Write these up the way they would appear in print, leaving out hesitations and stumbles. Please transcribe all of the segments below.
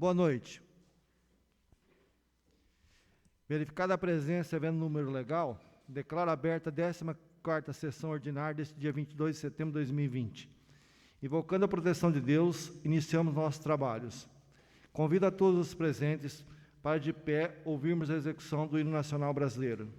Boa noite. Verificada a presença e havendo número legal, declaro aberta a 14ª sessão ordinária deste dia 22 de setembro de 2020. Invocando a proteção de Deus, iniciamos nossos trabalhos. Convido a todos os presentes para, de pé, ouvirmos a execução do hino nacional brasileiro.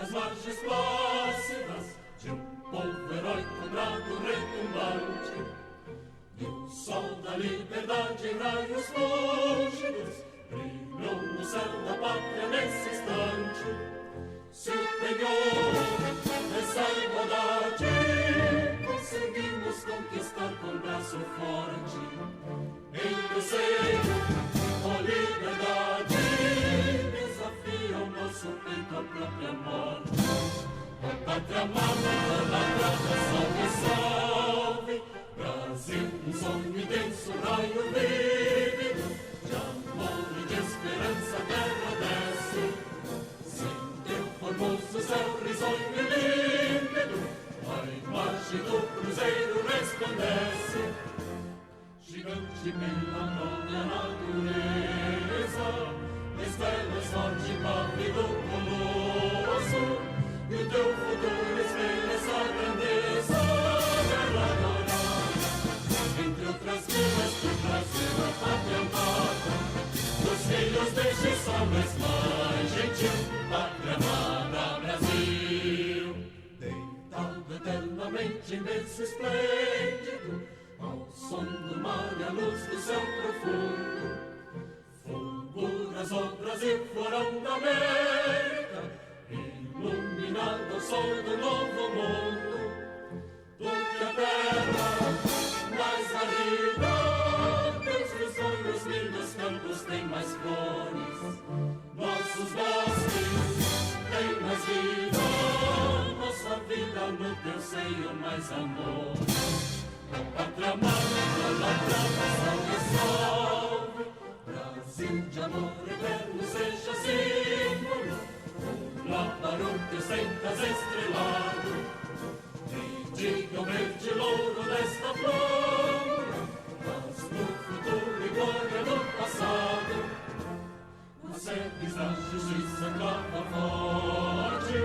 As margens plácidas de povo heróico, bravo, retumbante, do sol da liberdade em raios fúlgidos, brilhou no céu da pátria nesse instante. Se o penhor dessa igualdade conseguimos conquistar com braço forte, em teu seio, ó liberdade, desafia o nosso peito a própria morte. Ó pátria amada, idolatrada, salve, salve, Brasil, um sonho intenso, raio vívido, de amor e de esperança a terra desce. Sem teu formoso céu risonho e límpido, a imagem do cruzeiro resplandece. Gigante pela própria natureza, estrelas forte pave do colosso, e o teu futuro espelha essa grandeza. Terra dourada, entre outras vilas do Brasil, a pátria amada, dos filhos deste sol és mais gentil, pátria amada Brasil. Deitado eternamente em berço esplêndido, ao som do mar e à luz do céu profundo, fulguras o Brasil, florão da América, iluminado ao sol do novo mundo. Do que a terra mais ardida, teus risonhos lindos campos têm mais flores, nossos bosques têm mais vida, nossa vida no teu seio mais amor. Pátria amada, idolatrada, salve, salve, Brasil de amor eterno seja símbolo, lá para o teu centas estrelado, e diga o verde louro desta flor, mas no futuro e glória do passado, nas sedes da justiça clava forte,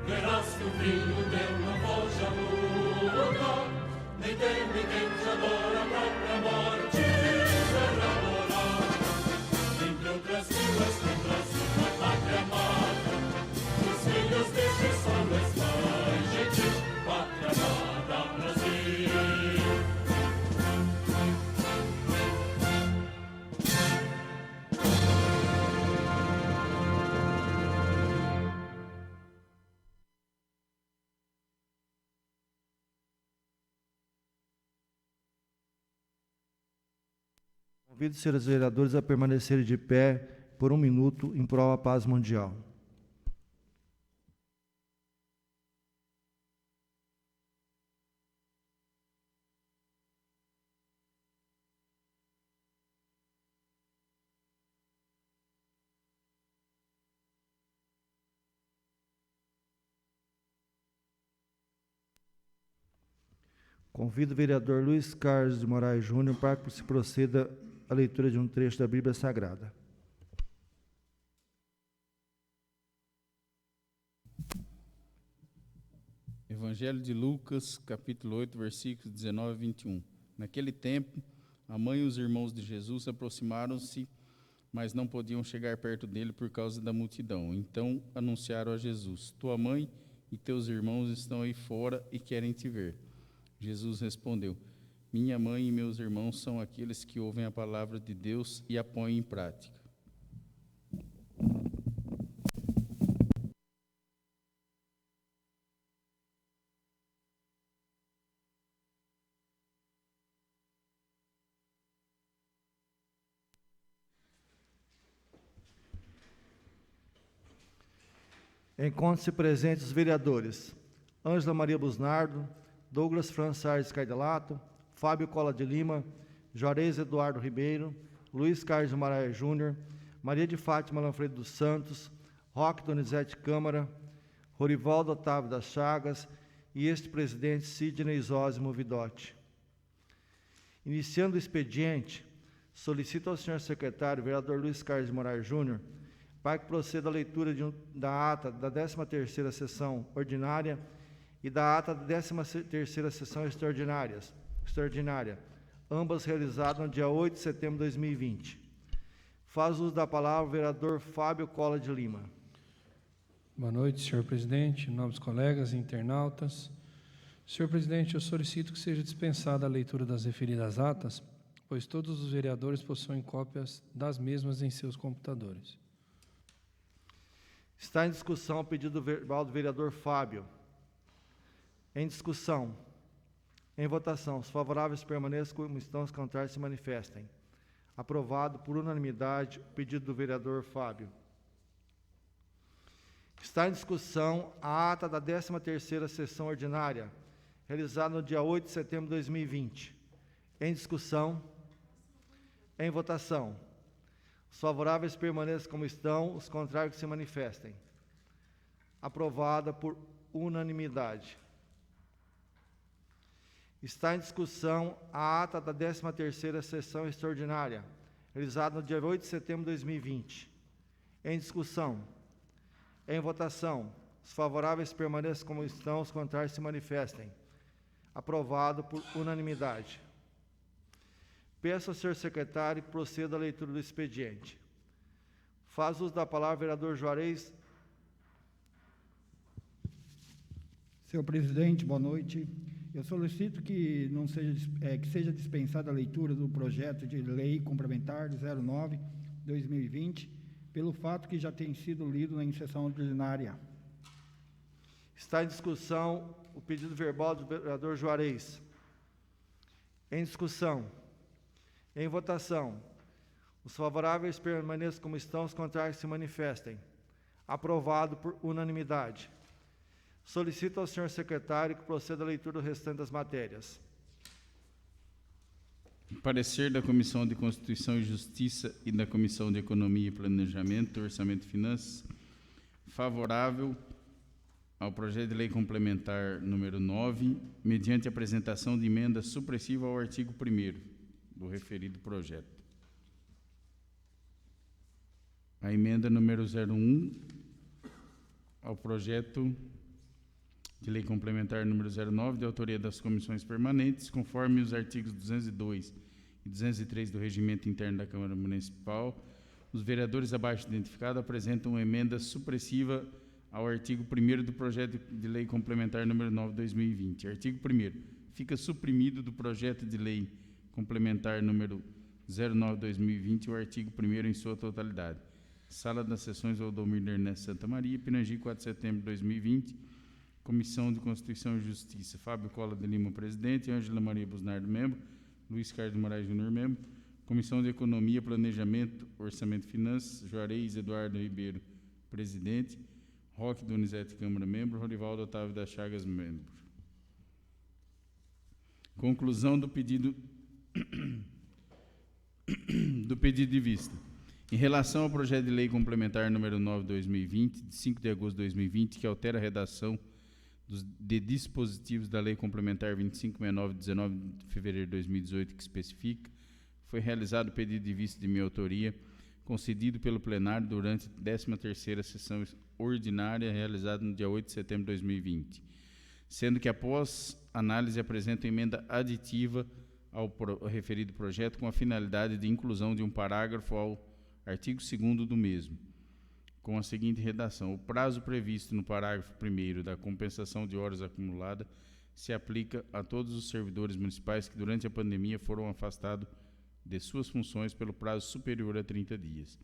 verás que o filho teu não foge à luta, nem teme quem te adora a própria morte. Terra dourada, entre outras vilas do Brasil, a pátria amada, os filhos deste sol és mais gentil, pátria amada Brasil. Convido os senhores vereadores a permanecerem de pé por 1 minuto em prol da paz mundial. Convido o vereador Luiz Carlos de Moraes Júnior para que se proceda a leitura de um trecho da Bíblia Sagrada. Evangelho de Lucas, capítulo 8, versículos 19 a 21. Naquele tempo, a mãe e os irmãos de Jesus aproximaram-se, mas não podiam chegar perto dele por causa da multidão. Então anunciaram a Jesus: tua mãe e teus irmãos estão aí fora e querem te ver. Jesus respondeu: minha mãe e meus irmãos são aqueles que ouvem a palavra de Deus e a põem em prática. Encontram-se presentes os vereadores Ângela Maria Busnardo, Douglas François Cardelato, Fábio Cola de Lima, Juarez Eduardo Ribeiro, Luiz Carlos de Moraes Júnior, Maria de Fátima Lanfredo dos Santos, Roque Donizete Câmara, Rorivaldo Otávio das Chagas e este presidente Sidney Zósimo Vidotti. Iniciando o expediente, solicito ao senhor secretário, vereador Luiz Carlos de Moraes Júnior, para que proceda a leitura da ata da 13ª sessão ordinária e da ata da 13ª sessão extraordinária, ambas realizadas no dia 8 de setembro de 2020. Faz uso da palavra o vereador Fábio Cola de Lima. Boa noite, senhor presidente, nobres colegas e internautas. Senhor presidente, eu solicito que seja dispensada a leitura das referidas atas, pois todos os vereadores possuem cópias das mesmas em seus computadores. Está em discussão o pedido verbal do vereador Fábio. Em discussão. Em votação. Os favoráveis permaneçam como estão, os contrários se manifestem. Aprovado por unanimidade o pedido do vereador Fábio. Está em discussão a ata da 13ª sessão ordinária, realizada no dia 8 de setembro de 2020. Em discussão. Em votação. Os favoráveis permaneçam como estão, os contrários se manifestem. Aprovada por unanimidade. Está em discussão a ata da 13ª sessão extraordinária, realizada no dia 8 de setembro de 2020. Em discussão. Em votação. Os favoráveis permaneçam como estão, os contrários se manifestem. Aprovado por unanimidade. Peço ao senhor secretário que proceda à leitura do expediente. Faz uso da palavra o vereador Juarez. Senhor presidente, boa noite. Eu solicito que seja dispensada a leitura do projeto de lei complementar 09/2020, pelo fato que já tem sido lido em sessão ordinária. Está em discussão o pedido verbal do vereador Juarez. Em discussão. Em votação. Os favoráveis permaneçam como estão, os contrários se manifestem. Aprovado por unanimidade. Solicito ao senhor secretário que proceda à leitura do restante das matérias. Parecer da Comissão de Constituição e Justiça e da Comissão de Economia e Planejamento, Orçamento e Finanças, favorável ao projeto de lei complementar número 9, mediante apresentação de emenda supressiva ao artigo 1º do referido projeto. A emenda número 01 ao projeto de lei complementar número 09, de autoria das comissões permanentes, conforme os artigos 202 e 203 do Regimento Interno da Câmara Municipal, os vereadores abaixo identificados apresentam uma emenda supressiva ao artigo 1º do projeto de lei complementar número 9 de 2020. Artigo 1º. Fica suprimido do projeto de lei complementar número 09 de 2020 o artigo 1º em sua totalidade. Sala das Sessões Valdomiro Ernesto Santa Maria, Pirangi, 4 de setembro de 2020. Comissão de Constituição e Justiça, Fábio Cola de Lima, presidente, Ângela Maria Busnardo, membro, Luiz Carlos de Moraes Júnior, membro. Comissão de Economia, Planejamento, Orçamento e Finanças, Juarez Eduardo Ribeiro, presidente, Roque Donizete Câmara, membro, Rorivaldo Otávio das Chagas, membro. Conclusão do pedido de vista. Em relação ao projeto de lei complementar número 9 de 2020, de 5 de agosto de 2020, que altera a redação de dispositivos da lei complementar 2569 de 19 de fevereiro de 2018, que especifica, foi realizado o pedido de vista de minha autoria, concedido pelo plenário durante a 13ª sessão ordinária, realizada no dia 8 de setembro de 2020, sendo que, após análise, apresenta emenda aditiva ao referido projeto com a finalidade de inclusão de um parágrafo ao artigo 2º do mesmo, com a seguinte redação: o prazo previsto no parágrafo 1º da compensação de horas acumulada se aplica a todos os servidores municipais que durante a pandemia foram afastados de suas funções pelo prazo superior a 30 dias.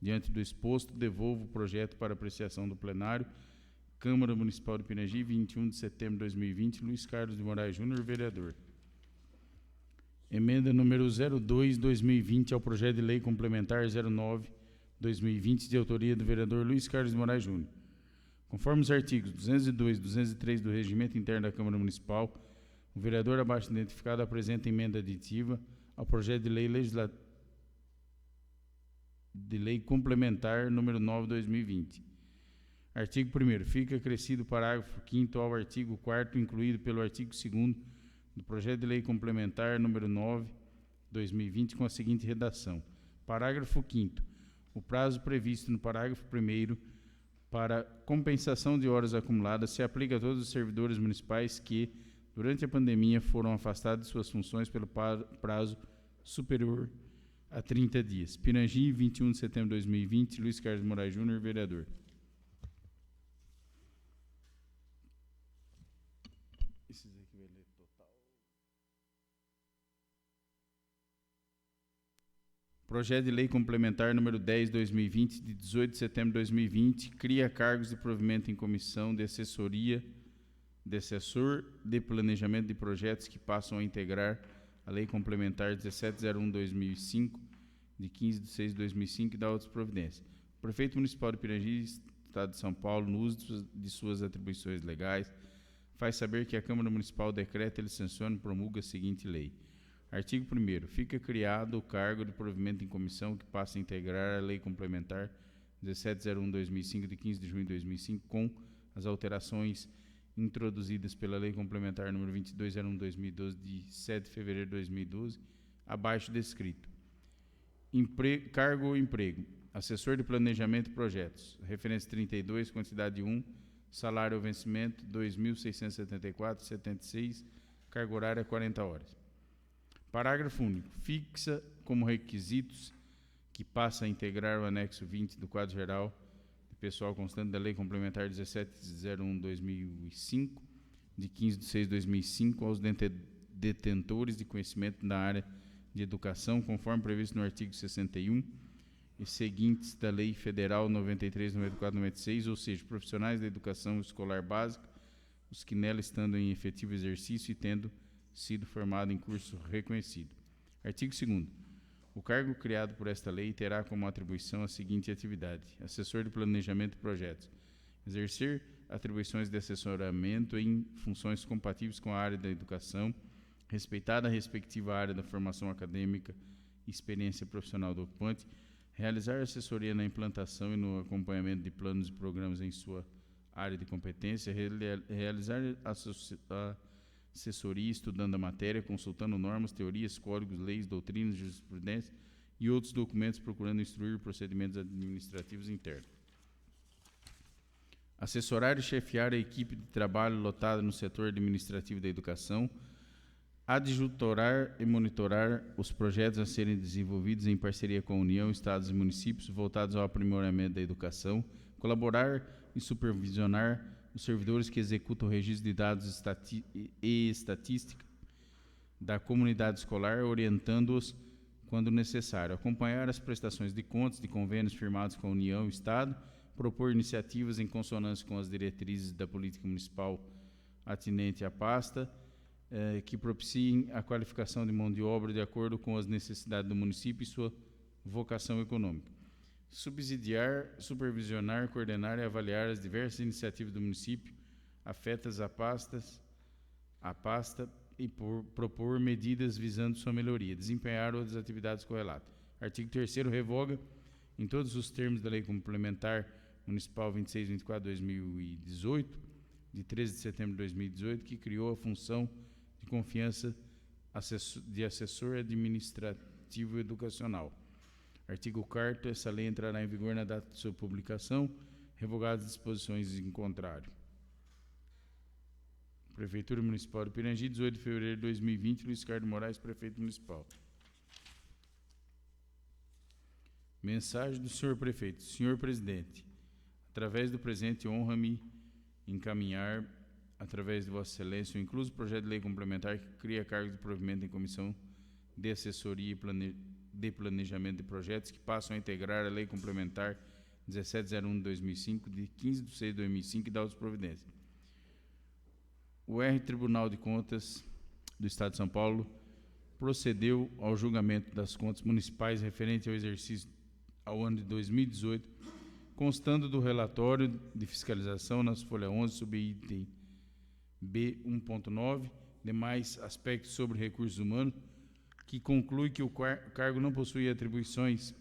Diante do exposto, devolvo o projeto para apreciação do plenário. Câmara Municipal de Pirangi, 21 de setembro de 2020, Luiz Carlos de Moraes Júnior, vereador. Emenda número 02/2020 ao projeto de lei complementar 09/2020, de autoria do vereador Luiz Carlos de Moraes Júnior. Conforme os artigos 202 e 203 do Regimento Interno da Câmara Municipal, o vereador abaixo identificado apresenta emenda aditiva ao projeto de lei complementar número 9/2020. Artigo 1º. Fica acrescido o parágrafo 5º ao artigo 4º, incluído pelo artigo 2º do projeto de lei complementar número 9/2020, com a seguinte redação. Parágrafo 5º. O prazo previsto no parágrafo 1º para compensação de horas acumuladas se aplica a todos os servidores municipais que, durante a pandemia, foram afastados de suas funções pelo prazo superior a 30 dias. Pirangi, 21 de setembro de 2020. Luiz Carlos Moraes Júnior, vereador. Projeto de Lei Complementar número 10/2020, de 18 de setembro de 2020, cria cargos de provimento em comissão de assessoria, de assessor de planejamento de projetos que passam a integrar a Lei Complementar 1701/2005, de 15 de 6 de 2005, e da outras providências. O Prefeito Municipal de Pirangi, Estado de São Paulo, no uso de suas atribuições legais, faz saber que a Câmara Municipal decreta, licenciona e promulga a seguinte lei. Artigo 1º. Fica criado o cargo de provimento em comissão que passa a integrar a Lei Complementar 1701/2005, de 15 de junho de 2005, com as alterações introduzidas pela Lei Complementar número 2201/2012, de 7 de fevereiro de 2012, abaixo descrito. Cargo ou emprego: assessor de planejamento e projetos. Referência 32, quantidade 1, salário ao vencimento 2.674,76, carga horária 40 horas. Parágrafo único. Fixa como requisitos que passa a integrar o anexo 20 do quadro geral de pessoal constante da Lei Complementar 1701/2005, de 15 de 6 de 2005, aos detentores de conhecimento na área de educação, conforme previsto no artigo 61 e seguintes da Lei Federal 93, 94, 96, ou seja, profissionais da educação escolar básica, os que nela estando em efetivo exercício e tendo sido formado em curso reconhecido. Artigo 2º. O cargo criado por esta lei terá como atribuição a seguinte atividade: assessor de planejamento e projetos. Exercer atribuições de assessoramento em funções compatíveis com a área da educação, respeitada a respectiva área da formação acadêmica e experiência profissional do ocupante, realizar assessoria na implantação e no acompanhamento de planos e programas em sua área de competência, realizar assessoria estudando a matéria, consultando normas, teorias, códigos, leis, doutrinas, jurisprudência e outros documentos, procurando instruir procedimentos administrativos internos. Assessorar e chefiar a equipe de trabalho lotada no setor administrativo da educação, adjuntorar e monitorar os projetos a serem desenvolvidos em parceria com a União, Estados e municípios voltados ao aprimoramento da educação, colaborar e supervisionar os servidores que executam o registro de dados e estatística da comunidade escolar, orientando-os quando necessário, acompanhar as prestações de contas de convênios firmados com a União e o Estado, propor iniciativas em consonância com as diretrizes da política municipal atinente à pasta, que propiciem a qualificação de mão de obra de acordo com as necessidades do município e sua vocação econômica. Subsidiar, supervisionar, coordenar e avaliar as diversas iniciativas do município afetas à pasta e propor medidas visando sua melhoria, desempenhar outras atividades correlatas. Artigo 3º. Revoga, em todos os termos da Lei Complementar Municipal 2624/2018, de 13 de setembro de 2018, que criou a função de confiança de assessor administrativo educacional. Artigo 4º. Essa lei entrará em vigor na data de sua publicação, revogadas as disposições em contrário. Prefeitura Municipal de Pirangi, 18 de fevereiro de 2020, Luiz Carlos Moraes, Prefeito Municipal. Mensagem do senhor Prefeito. Senhor Presidente, através do presente, honra-me encaminhar, através de Vossa Excelência, o incluso projeto de lei complementar que cria cargos de provimento em comissão de assessoria de planejamento de projetos que passam a integrar a Lei Complementar 1701/2005, de 15 de 6 de 2005, e da outras providências. O Tribunal de Contas do Estado de São Paulo procedeu ao julgamento das contas municipais referente ao exercício ao ano de 2018, constando do relatório de fiscalização nas folha 11, subitem B 1.9, demais aspectos sobre recursos humanos, que conclui que o cargo não possui atribuições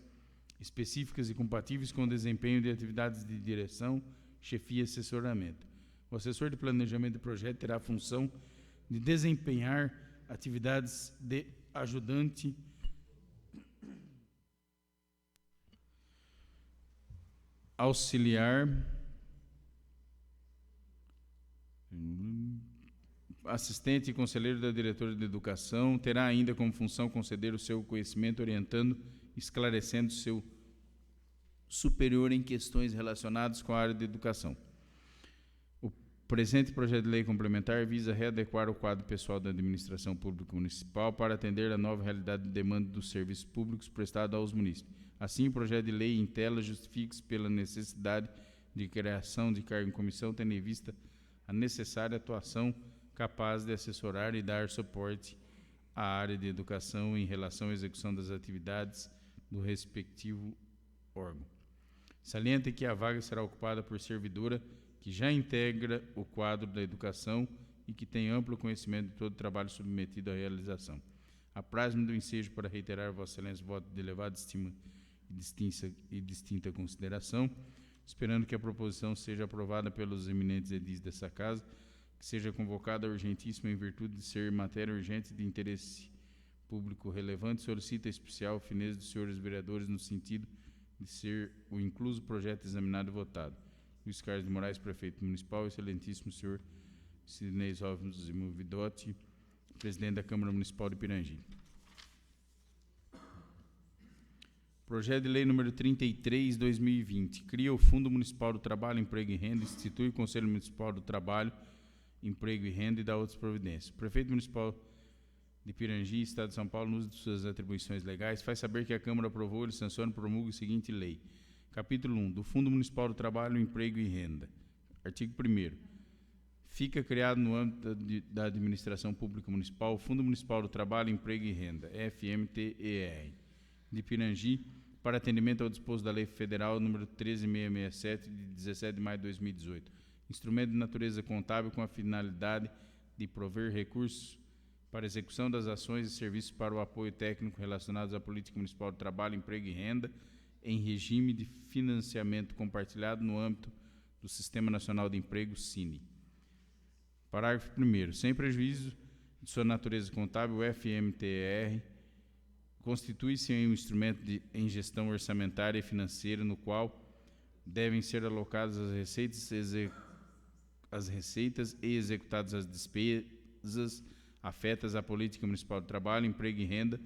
específicas e compatíveis com o desempenho de atividades de direção, chefia e assessoramento. O assessor de planejamento de projeto terá a função de desempenhar atividades de ajudante auxiliar, assistente e conselheiro da diretora de educação, terá ainda como função conceder o seu conhecimento, orientando, esclarecendo seu superior em questões relacionadas com a área de educação. O presente projeto de lei complementar visa readequar o quadro pessoal da administração pública municipal para atender à nova realidade de demanda dos serviços públicos prestados aos munícipes. Assim, o projeto de lei em tela justifica-se pela necessidade de criação de cargo em comissão, tendo em vista a necessária atuação capaz de assessorar e dar suporte à área de educação em relação à execução das atividades do respectivo órgão. Salienta que a vaga será ocupada por servidora que já integra o quadro da educação e que tem amplo conhecimento de todo o trabalho submetido à realização. Apraz-me do ensejo para reiterar Vossa Excelência o voto de elevada estima e distinta consideração, esperando que a proposição seja aprovada pelos eminentes edis dessa Casa, que seja convocada urgentíssima em virtude de ser matéria urgente de interesse público relevante, solicita especial fineza dos senhores vereadores no sentido de ser o incluso projeto examinado e votado. Luiz Carlos de Moraes, prefeito municipal, excelentíssimo senhor Sidnei Alves Vidotti, presidente da Câmara Municipal de Pirangi. Projeto de lei número 33/2020, cria o Fundo Municipal do Trabalho, Emprego e Renda, institui o Conselho Municipal do Trabalho, Emprego e Renda e dá outras providências. O prefeito municipal de Pirangi, Estado de São Paulo, no uso de suas atribuições legais, faz saber que a Câmara aprovou, ele sanciona e promulga a seguinte lei. Capítulo 1. Do Fundo Municipal do Trabalho, Emprego e Renda. Artigo 1º. Fica criado no âmbito da Administração Pública Municipal o Fundo Municipal do Trabalho, Emprego e Renda, FMTER, de Pirangi, para atendimento ao disposto da Lei Federal número 13.667, de 17 de maio de 2018. Instrumento de natureza contábil com a finalidade de prover recursos para execução das ações e serviços para o apoio técnico relacionados à política municipal do trabalho, emprego e renda, em regime de financiamento compartilhado no âmbito do Sistema Nacional de Emprego, SINE. Parágrafo 1º. Sem prejuízo de sua natureza contábil, o FMTR constitui-se em um instrumento em gestão orçamentária e financeira no qual devem ser alocadas as receitas e executadas as despesas afetas à política municipal de trabalho, emprego e renda,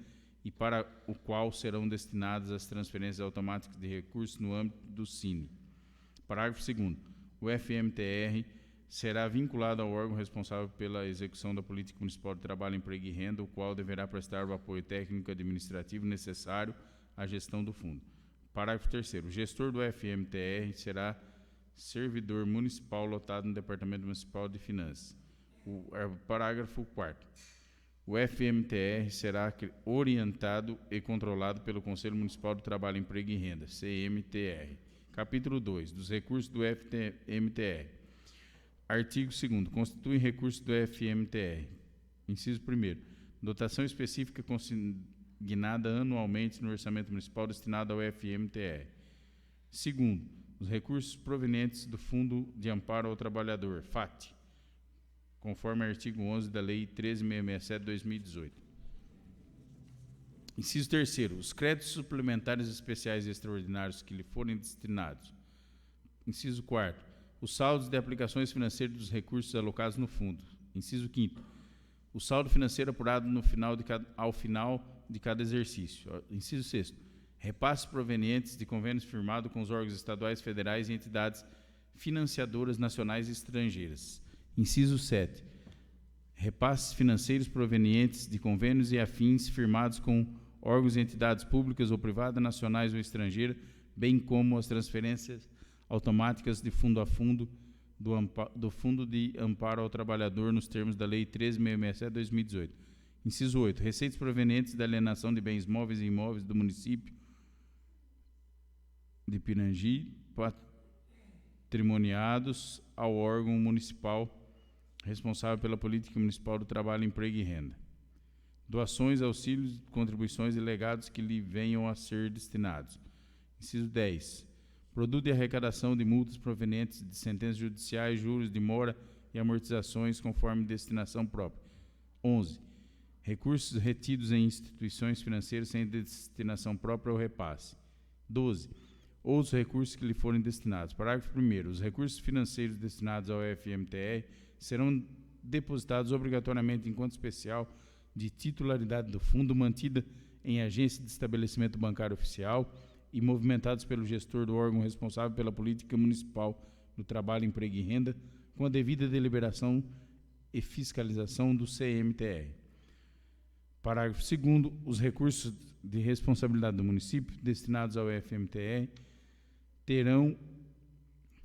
e para o qual serão destinadas as transferências automáticas de recursos no âmbito do SINE. Parágrafo 2º. O FMTR será vinculado ao órgão responsável pela execução da política municipal de trabalho, emprego e renda, o qual deverá prestar o apoio técnico e administrativo necessário à gestão do fundo. Parágrafo 3º. O gestor do FMTR será servidor municipal lotado no Departamento Municipal de Finanças. Parágrafo 4º. O FMTR será orientado e controlado pelo Conselho Municipal do Trabalho, Emprego e Renda, CMTR. Capítulo 2. Dos recursos do FMTR. Artigo 2º. Constituem recursos do FMTR. Inciso 1º. Dotação específica consignada anualmente no orçamento municipal destinado ao FMTR. 2º. Os recursos provenientes do Fundo de Amparo ao Trabalhador, FAT, conforme artigo 11 da Lei 13.667 de 2018. Inciso 3º. Os créditos suplementares especiais e extraordinários que lhe forem destinados. Inciso 4º. Os saldos de aplicações financeiras dos recursos alocados no fundo. Inciso 5º. O saldo financeiro apurado ao final de cada exercício. Inciso 6º. Repasses provenientes de convênios firmados com os órgãos estaduais, federais e entidades financiadoras nacionais e estrangeiras. Inciso 7. Repasses financeiros provenientes de convênios e afins firmados com órgãos e entidades públicas ou privadas, nacionais ou estrangeiras, bem como as transferências automáticas de fundo a fundo do Fundo de Amparo ao Trabalhador nos termos da Lei 13.667 de 2018. Inciso 8. Receitas provenientes da alienação de bens móveis e imóveis do município de Pirangi, patrimoniados ao órgão municipal responsável pela política municipal do trabalho, emprego e renda. Doações, auxílios, contribuições e legados que lhe venham a ser destinados. Inciso 10. Produto de arrecadação de multas provenientes de sentenças judiciais, juros de mora e amortizações conforme destinação própria. 11. Recursos retidos em instituições financeiras sem destinação própria ou repasse. 12. Outros recursos que lhe forem destinados. Parágrafo 1º. Os recursos financeiros destinados ao FMTR serão depositados obrigatoriamente em conta especial de titularidade do fundo, mantida em agência de estabelecimento bancário oficial e movimentados pelo gestor do órgão responsável pela política municipal do trabalho, emprego e renda, com a devida deliberação e fiscalização do CMTR. Parágrafo 2º. Os recursos de responsabilidade do município destinados ao FMTR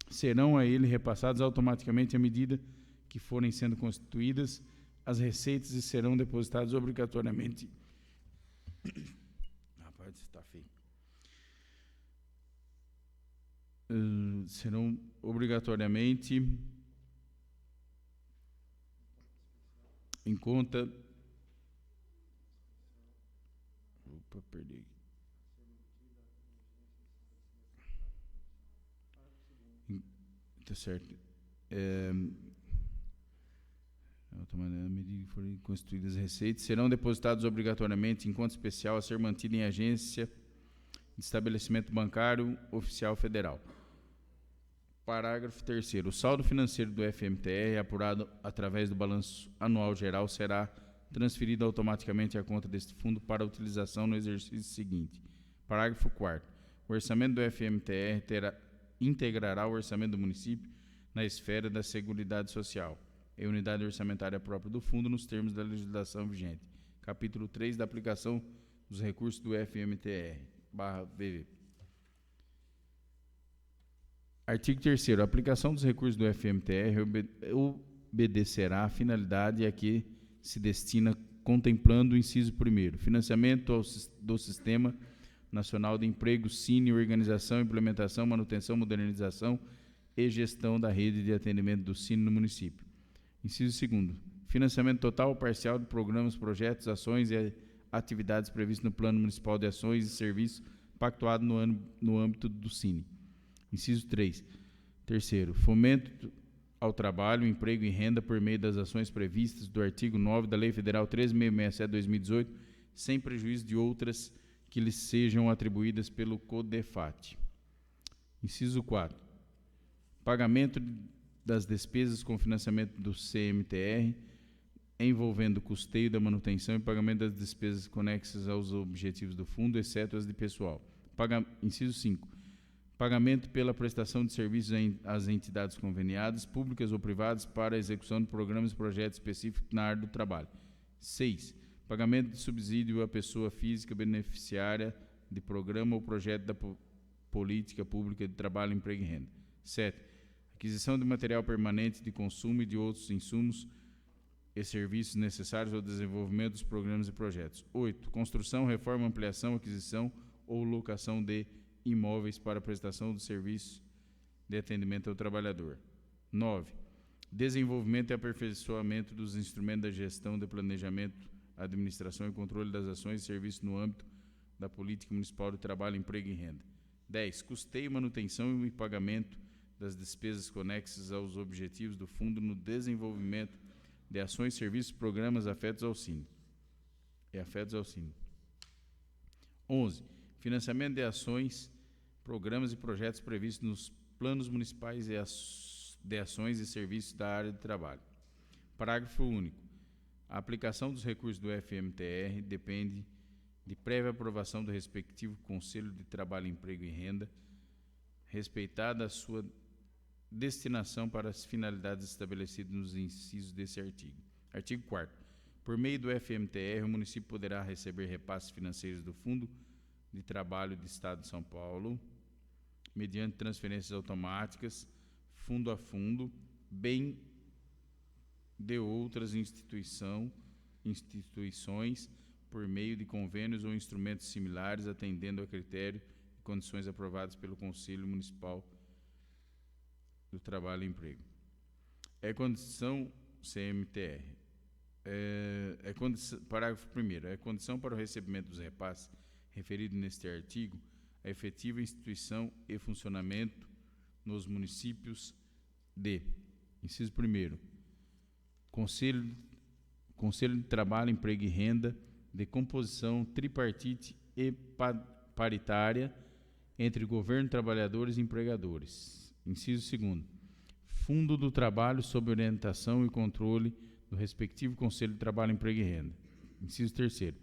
serão a ele repassados automaticamente à medida que forem sendo constituídas as receitas e serão depositados obrigatoriamente. Rapaz, está feio. Serão obrigatoriamente em conta. Opa, perdi. Tá certo. À medida que forem constituídas as receitas, serão depositados obrigatoriamente em conta especial a ser mantida em agência de estabelecimento bancário oficial federal. Parágrafo 3º. O saldo financeiro do FMTR, apurado através do balanço anual geral, será transferido automaticamente à conta deste fundo para utilização no exercício seguinte. Parágrafo 4º. O orçamento do FMTR integrará o orçamento do município na esfera da Seguridade Social e unidade orçamentária própria do fundo nos termos da legislação vigente. Capítulo 3 da aplicação dos recursos do FMTR/VV. Artigo 3º. A aplicação dos recursos do FMTR obedecerá à finalidade a que se destina, contemplando o inciso 1º, financiamento do Sistema Nacional de Emprego, SINE, organização, implementação, manutenção, modernização e gestão da rede de atendimento do SINE no município. Inciso 2º. Financiamento total ou parcial de programas, projetos, ações e atividades previstas no Plano Municipal de Ações e Serviços pactuado no âmbito do SINE. Inciso 3. Terceiro, fomento ao trabalho, emprego e renda por meio das ações previstas do artigo 9 da Lei Federal 13.667/2018, sem prejuízo de outras que lhes sejam atribuídas pelo CODEFAT. Inciso 4. Pagamento das despesas com financiamento do CMTR, envolvendo custeio da manutenção e pagamento das despesas conexas aos objetivos do fundo, exceto as de pessoal. Inciso 5. Pagamento pela prestação de serviços às entidades conveniadas, públicas ou privadas, para a execução de programas e projetos específicos na área do trabalho. 6. Pagamento de subsídio à pessoa física beneficiária de programa ou projeto da política pública de trabalho, emprego e renda. 7. Aquisição de material permanente de consumo e de outros insumos e serviços necessários ao desenvolvimento dos programas e projetos. 8. Construção, reforma, ampliação, aquisição ou locação de imóveis para prestação do serviço de atendimento ao trabalhador. 9. Desenvolvimento e aperfeiçoamento dos instrumentos da gestão de planejamento, administração e controle das ações e serviços no âmbito da política municipal de trabalho, emprego e renda. 10. Custeio, manutenção e pagamento das despesas conexas aos objetivos do fundo no desenvolvimento de ações, serviços, programas afetos ao SINE. 11. Financiamento de ações, programas e projetos previstos nos planos municipais de ações e serviços da área de trabalho. Parágrafo único. A aplicação dos recursos do FMTR depende de prévia aprovação do respectivo Conselho de Trabalho, Emprego e Renda, respeitada a sua destinação para as finalidades estabelecidas nos incisos desse artigo. Artigo 4º. Por meio do FMTR, o município poderá receber repasses financeiros do Fundo de Trabalho do Estado de São Paulo, mediante transferências automáticas, fundo a fundo, bem de outras instituições, por meio de convênios ou instrumentos similares, atendendo a critério e condições aprovadas pelo Conselho Municipal do Trabalho e Emprego. É condição CMTR. Parágrafo 1º. É condição para o recebimento dos repasses referido neste artigo a efetiva instituição e funcionamento nos municípios de, inciso 1º, Conselho de Trabalho, Emprego e Renda de composição tripartite e paritária entre governo, trabalhadores e empregadores. Inciso 2º, Fundo do Trabalho sob orientação e controle do respectivo Conselho de Trabalho, Emprego e Renda. Inciso 3º,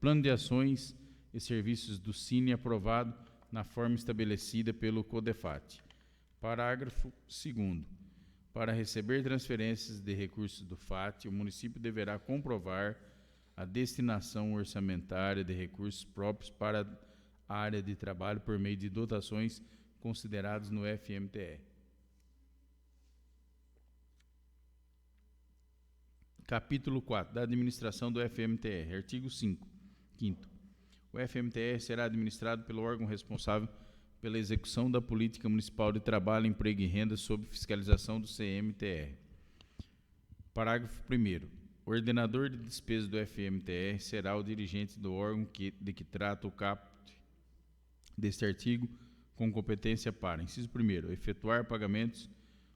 Plano de ações e serviços do Cine aprovado na forma estabelecida pelo CODEFAT. Parágrafo 2º. Para receber transferências de recursos do FAT, o município deverá comprovar a destinação orçamentária de recursos próprios para a área de trabalho por meio de dotações consideradas no FMTR. Capítulo 4. Da administração do FMTR. Artigo 5º. O FMTR será administrado pelo órgão responsável pela execução da Política Municipal de Trabalho, Emprego e Renda sob fiscalização do CMTR. Parágrafo 1º. O ordenador de despesas do FMTR será o dirigente do órgão de que trata o caput deste artigo, com competência para, inciso 1º, efetuar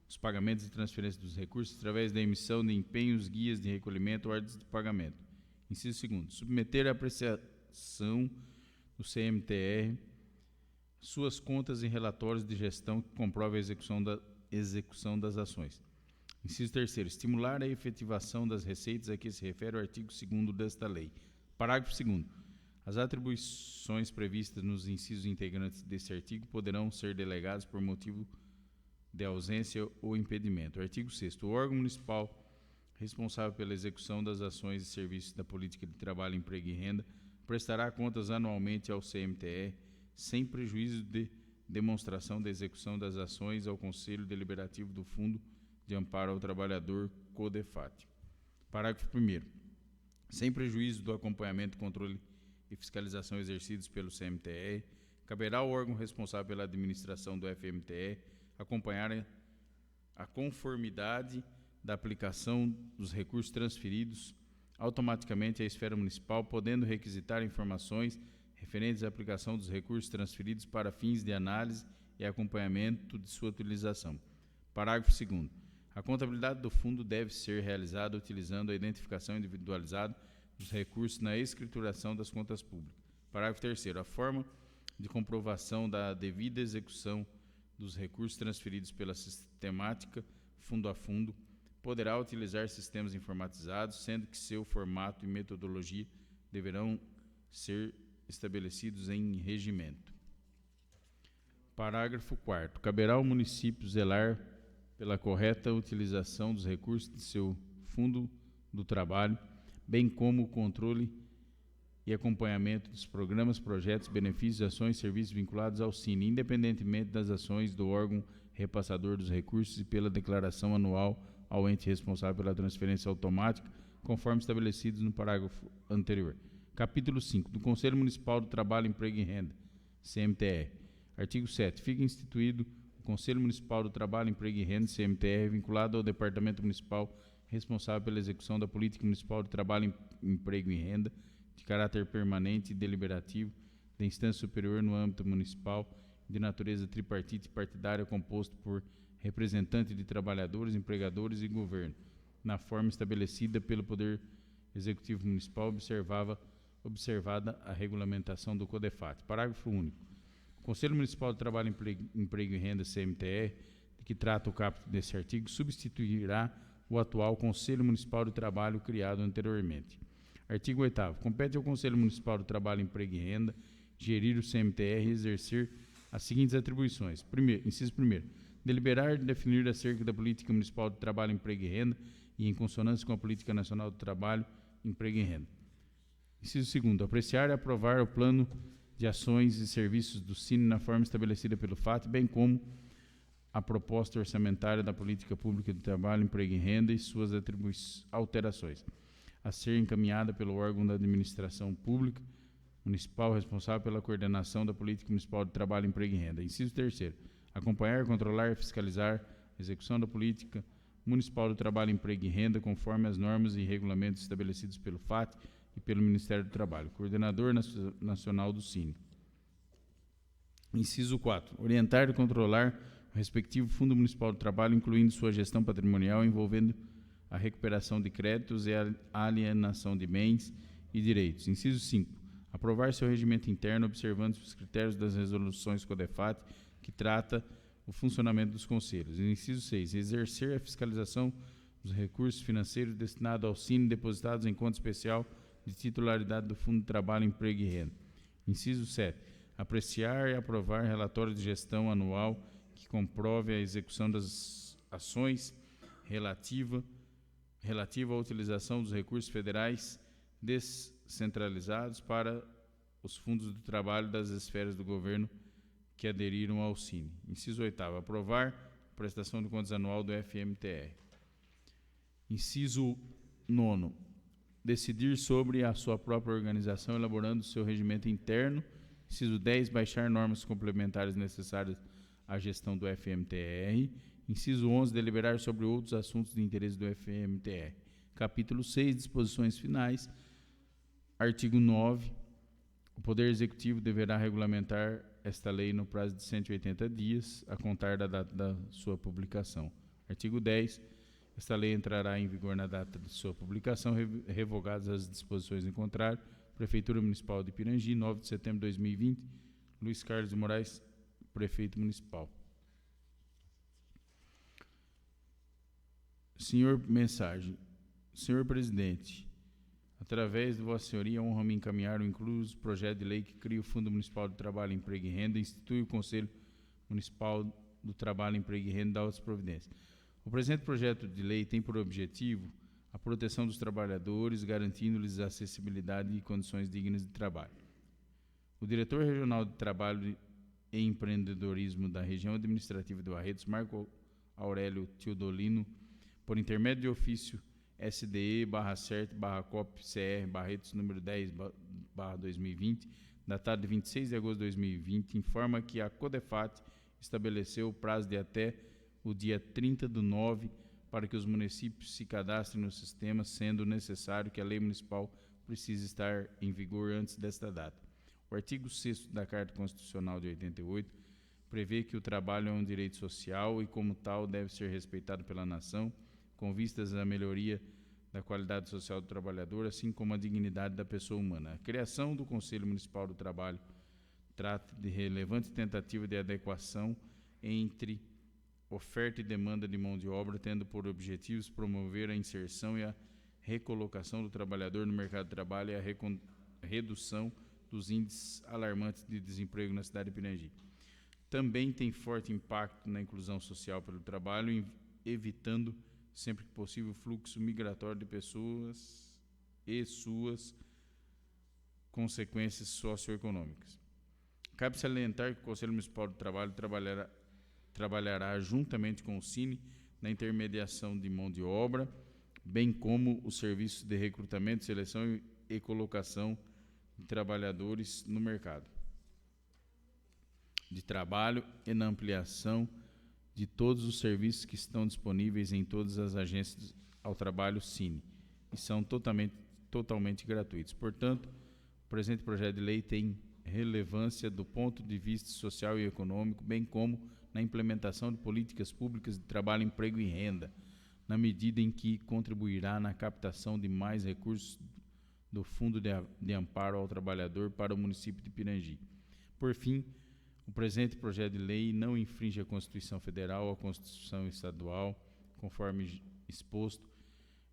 os pagamentos e transferências dos recursos através da emissão de empenhos, guias de recolhimento ou ordens de pagamento. Inciso 2º, submeter à apreciação do CMTR suas contas e relatórios de gestão que comprovem a execução das ações. Inciso 3º, estimular a efetivação das receitas a que se refere o artigo 2º desta lei. Parágrafo 2º. As atribuições previstas nos incisos integrantes deste artigo poderão ser delegadas por motivo de ausência ou impedimento. Artigo 6º. O órgão municipal responsável pela execução das ações e serviços da Política de Trabalho, Emprego e Renda prestará contas anualmente ao CMTR, sem prejuízo de demonstração da execução das ações ao Conselho Deliberativo do Fundo de Amparo ao Trabalhador, CODEFAT. Parágrafo 1º. Sem prejuízo do acompanhamento, controle e fiscalização exercidos pelo CMTR, caberá ao órgão responsável pela administração do FMTR acompanhar a conformidade da aplicação dos recursos transferidos automaticamente à esfera municipal, podendo requisitar informações referentes à aplicação dos recursos transferidos para fins de análise e acompanhamento de sua utilização. Parágrafo 2º. A contabilidade do fundo deve ser realizada utilizando a identificação individualizada dos recursos na escrituração das contas públicas. Parágrafo 3º. A forma de comprovação da devida execução dos recursos transferidos pela sistemática fundo a fundo poderá utilizar sistemas informatizados, sendo que seu formato e metodologia deverão ser estabelecidos em regimento. Parágrafo 4º. Caberá ao município zelar pela correta utilização dos recursos de seu fundo do trabalho, bem como o controle e acompanhamento dos programas, projetos, benefícios, ações e serviços vinculados ao Cine, independentemente das ações do órgão repassador dos recursos e pela declaração anual ao ente responsável pela transferência automática, conforme estabelecidos no parágrafo anterior. Capítulo 5. Do Conselho Municipal do Trabalho, Emprego e Renda, CMTR. Artigo 7. Fica instituído o Conselho Municipal do Trabalho, Emprego e Renda, CMTR, vinculado ao Departamento Municipal responsável pela execução da Política Municipal de Trabalho, Emprego e Renda, de caráter permanente e deliberativo, da instância superior no âmbito municipal, de natureza tripartite e partidária, composto por representantes de trabalhadores, empregadores e governo, na forma estabelecida pelo Poder Executivo Municipal, observada a regulamentação do CODEFAT. Parágrafo único. O Conselho Municipal do Trabalho, Emprego e Renda, CMTR, de que trata o caput desse artigo, substituirá o atual Conselho Municipal do Trabalho criado anteriormente. Artigo 8º. Compete ao Conselho Municipal do Trabalho, Emprego e Renda gerir o CMTR e exercer as seguintes atribuições. Inciso 1º. Deliberar e definir acerca da Política Municipal do Trabalho, Emprego e Renda e em consonância com a Política Nacional do Trabalho, Emprego e Renda. Inciso 2º. Apreciar e aprovar o plano de ações e serviços do Cine na forma estabelecida pelo FAT, bem como a proposta orçamentária da Política Pública de Trabalho, Emprego e Renda e suas alterações, a ser encaminhada pelo órgão da administração pública municipal responsável pela coordenação da política municipal de trabalho, emprego e renda. Inciso 3º, acompanhar, controlar e fiscalizar a execução da política municipal do trabalho, emprego e renda, conforme as normas e regulamentos estabelecidos pelo FAT e pelo Ministério do Trabalho. Coordenador nacional do Cine. Inciso 4, orientar e controlar o respectivo Fundo Municipal do Trabalho, incluindo sua gestão patrimonial, envolvendo a recuperação de créditos e a alienação de bens e direitos. Inciso 5, aprovar seu regimento interno, observando os critérios das resoluções CODEFAT, que trata o funcionamento dos conselhos. Inciso 6, exercer a fiscalização dos recursos financeiros destinados ao Cine depositados em conta especial de titularidade do Fundo de Trabalho, Emprego e Renda. Inciso 7, apreciar e aprovar relatório de gestão anual que comprove a execução das ações relativa à utilização dos recursos federais descentralizados para os fundos do trabalho das esferas do governo que aderiram ao Cine. Inciso 8, aprovar a prestação de contas anual do FMTR. Inciso 9, decidir sobre a sua própria organização, elaborando seu regimento interno. Inciso 10, baixar normas complementares necessárias à gestão do FMTR. Inciso 11, deliberar sobre outros assuntos de interesse do FMTR. Capítulo 6, disposições finais. Artigo 9, o Poder Executivo deverá regulamentar esta lei no prazo de 180 dias, a contar da data da sua publicação. Artigo 10, esta lei entrará em vigor na data de sua publicação, revogadas as disposições em contrário. Prefeitura Municipal de Pirangi, 9 de setembro de 2020. Luiz Carlos de Moraes, Prefeito Municipal. Mensagem. Senhor Presidente, através de Vossa Senhoria, honra-me encaminhar o incluso projeto de lei que cria o Fundo Municipal do Trabalho, Emprego e Renda e institui o Conselho Municipal do Trabalho, Emprego e Renda da outras providências. O presente projeto de lei tem por objetivo a proteção dos trabalhadores, garantindo-lhes acessibilidade e condições dignas de trabalho. O diretor regional de Trabalho e Empreendedorismo da região administrativa de Barretos, Marco Aurélio Teodolino, por intermédio de ofício SDE/CERT/COP-CR Barretos número 10/2020, datado de 26 de agosto de 2020, informa que a CODEFAT estabeleceu o prazo de até o dia 30/9 para que os municípios se cadastrem no sistema, sendo necessário que a lei municipal precise estar em vigor antes desta data. O artigo 6º da Carta Constitucional de 88 prevê que o trabalho é um direito social e, como tal, deve ser respeitado pela nação, com vistas à melhoria da qualidade social do trabalhador, assim como a dignidade da pessoa humana. A criação do Conselho Municipal do Trabalho trata de relevante tentativa de adequação entre oferta e demanda de mão de obra, tendo por objetivos promover a inserção e a recolocação do trabalhador no mercado de trabalho e a redução dos índices alarmantes de desemprego na cidade de Pirangi. Também tem forte impacto na inclusão social pelo trabalho, evitando, sempre que possível, o fluxo migratório de pessoas e suas consequências socioeconômicas. Cabe salientar que o Conselho Municipal do Trabalho trabalhará juntamente com o Cine na intermediação de mão de obra, bem como os serviços de recrutamento, seleção e colocação de trabalhadores no mercado de trabalho e na ampliação de todos os serviços que estão disponíveis em todas as agências ao trabalho Cine e são totalmente gratuitos. Portanto, o presente projeto de lei tem relevância do ponto de vista social e econômico, bem como na implementação de políticas públicas de trabalho, emprego e renda, na medida em que contribuirá na captação de mais recursos do Fundo de Amparo ao Trabalhador para o município de Pirangi. Por fim, o presente projeto de lei não infringe a Constituição Federal ou a Constituição Estadual, conforme exposto,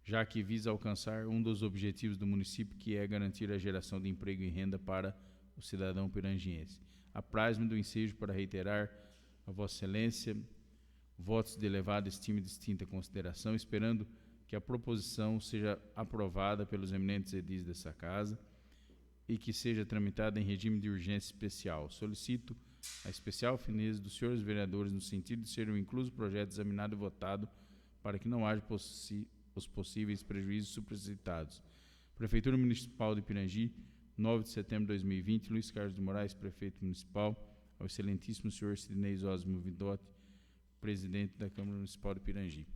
já que visa alcançar um dos objetivos do município, que é garantir a geração de emprego e renda para o cidadão pirangiense. Apraz-me do ensejo para reiterar a Vossa Excelência votos de elevada estima e distinta consideração, esperando que a proposição seja aprovada pelos eminentes edis dessa casa e que seja tramitada em regime de urgência especial. Solicito a especial fineza dos senhores vereadores no sentido de ser incluso o projeto examinado e votado para que não haja os possíveis prejuízos supracitados. Prefeitura Municipal de Pirangi, 9 de setembro de 2020, Luiz Carlos de Moraes, prefeito municipal, ao excelentíssimo senhor Sidnei Osmo Vidotti, presidente da Câmara Municipal de Pirangi.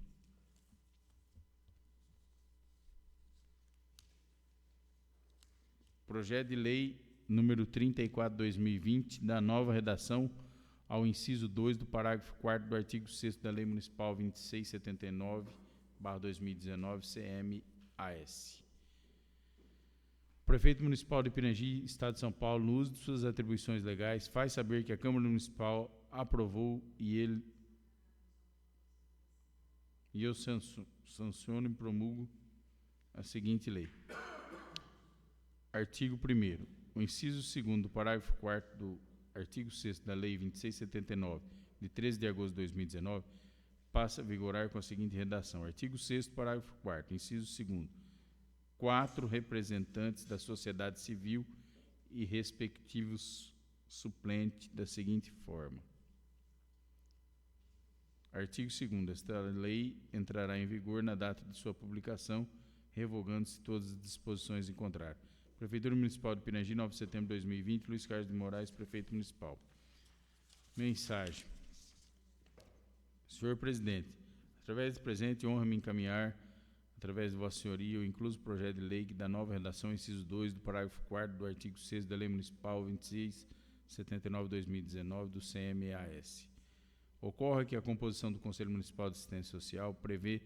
Projeto de lei número 34/2020, da nova redação ao inciso 2 do parágrafo 4º do artigo 6º da Lei Municipal 2679/2019, CMAS. O prefeito municipal de Pirangi, Estado de São Paulo, no uso de suas atribuições legais, faz saber que a Câmara Municipal aprovou e eu sanciono e promulgo a seguinte lei. Artigo 1º. O inciso 2º do parágrafo 4º do artigo 6º da Lei 2679, de 13 de agosto de 2019, passa a vigorar com a seguinte redação. Artigo 6º, parágrafo 4º, inciso 2º. 4 representantes da sociedade civil e respectivos suplentes da seguinte forma. Artigo 2º. Esta lei entrará em vigor na data de sua publicação, revogando-se todas as disposições em contrário. Prefeitura Municipal de Pirangi, 9 de setembro de 2020, Luiz Carlos de Moraes, prefeito municipal. Mensagem. Senhor presidente, através do presente, honra-me encaminhar, através de Vossa Senhoria, o incluso projeto de lei que dá nova redação, inciso 2 do parágrafo 4º do artigo 6º da Lei Municipal 2679/2019 do CMAS. Ocorre que a composição do Conselho Municipal de Assistência Social prevê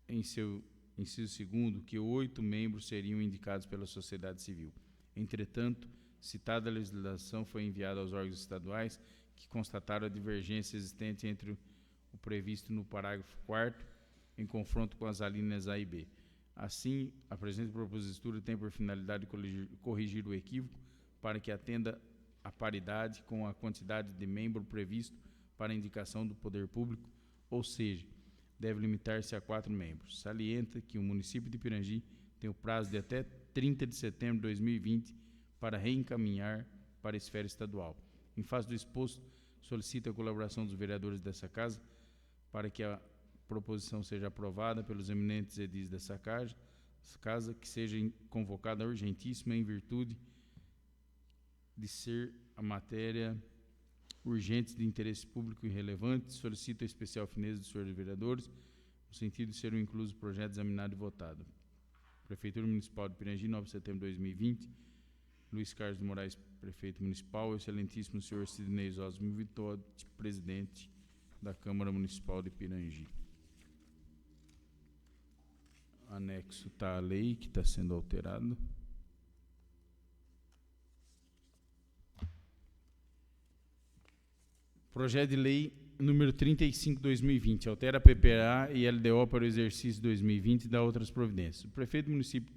em seu inciso 2º que 8 membros seriam indicados pela sociedade civil. Entretanto, citada legislação foi enviada aos órgãos estaduais que constataram a divergência existente entre o previsto no parágrafo 4º em confronto com as alíneas A e B. Assim, a presente propositura tem por finalidade corrigir o equívoco para que atenda à paridade com a quantidade de membro previsto para indicação do poder público, ou seja, deve limitar-se a 4 membros. Salienta que o município de Pirangi tem o prazo de até 30 de setembro de 2020 para reencaminhar para a esfera estadual. Em face do exposto, solicita a colaboração dos vereadores dessa casa para que a proposição seja aprovada pelos eminentes edis dessa casa, que seja convocada urgentíssima em virtude de ser a matéria urgentes de interesse público e relevante, solicita a especial fineza dos senhores vereadores, no sentido de ser um incluso projeto examinado e votado. Prefeitura Municipal de Pirangi, 9 de setembro de 2020, Luiz Carlos de Moraes, prefeito municipal, excelentíssimo senhor Sidnei Osmo Vidotti, presidente da Câmara Municipal de Pirangi. Anexo está a lei que está sendo alterado. Projeto de lei número 35/2020, altera a PPA e LDO para o exercício 2020 e dá outras providências. O prefeito do município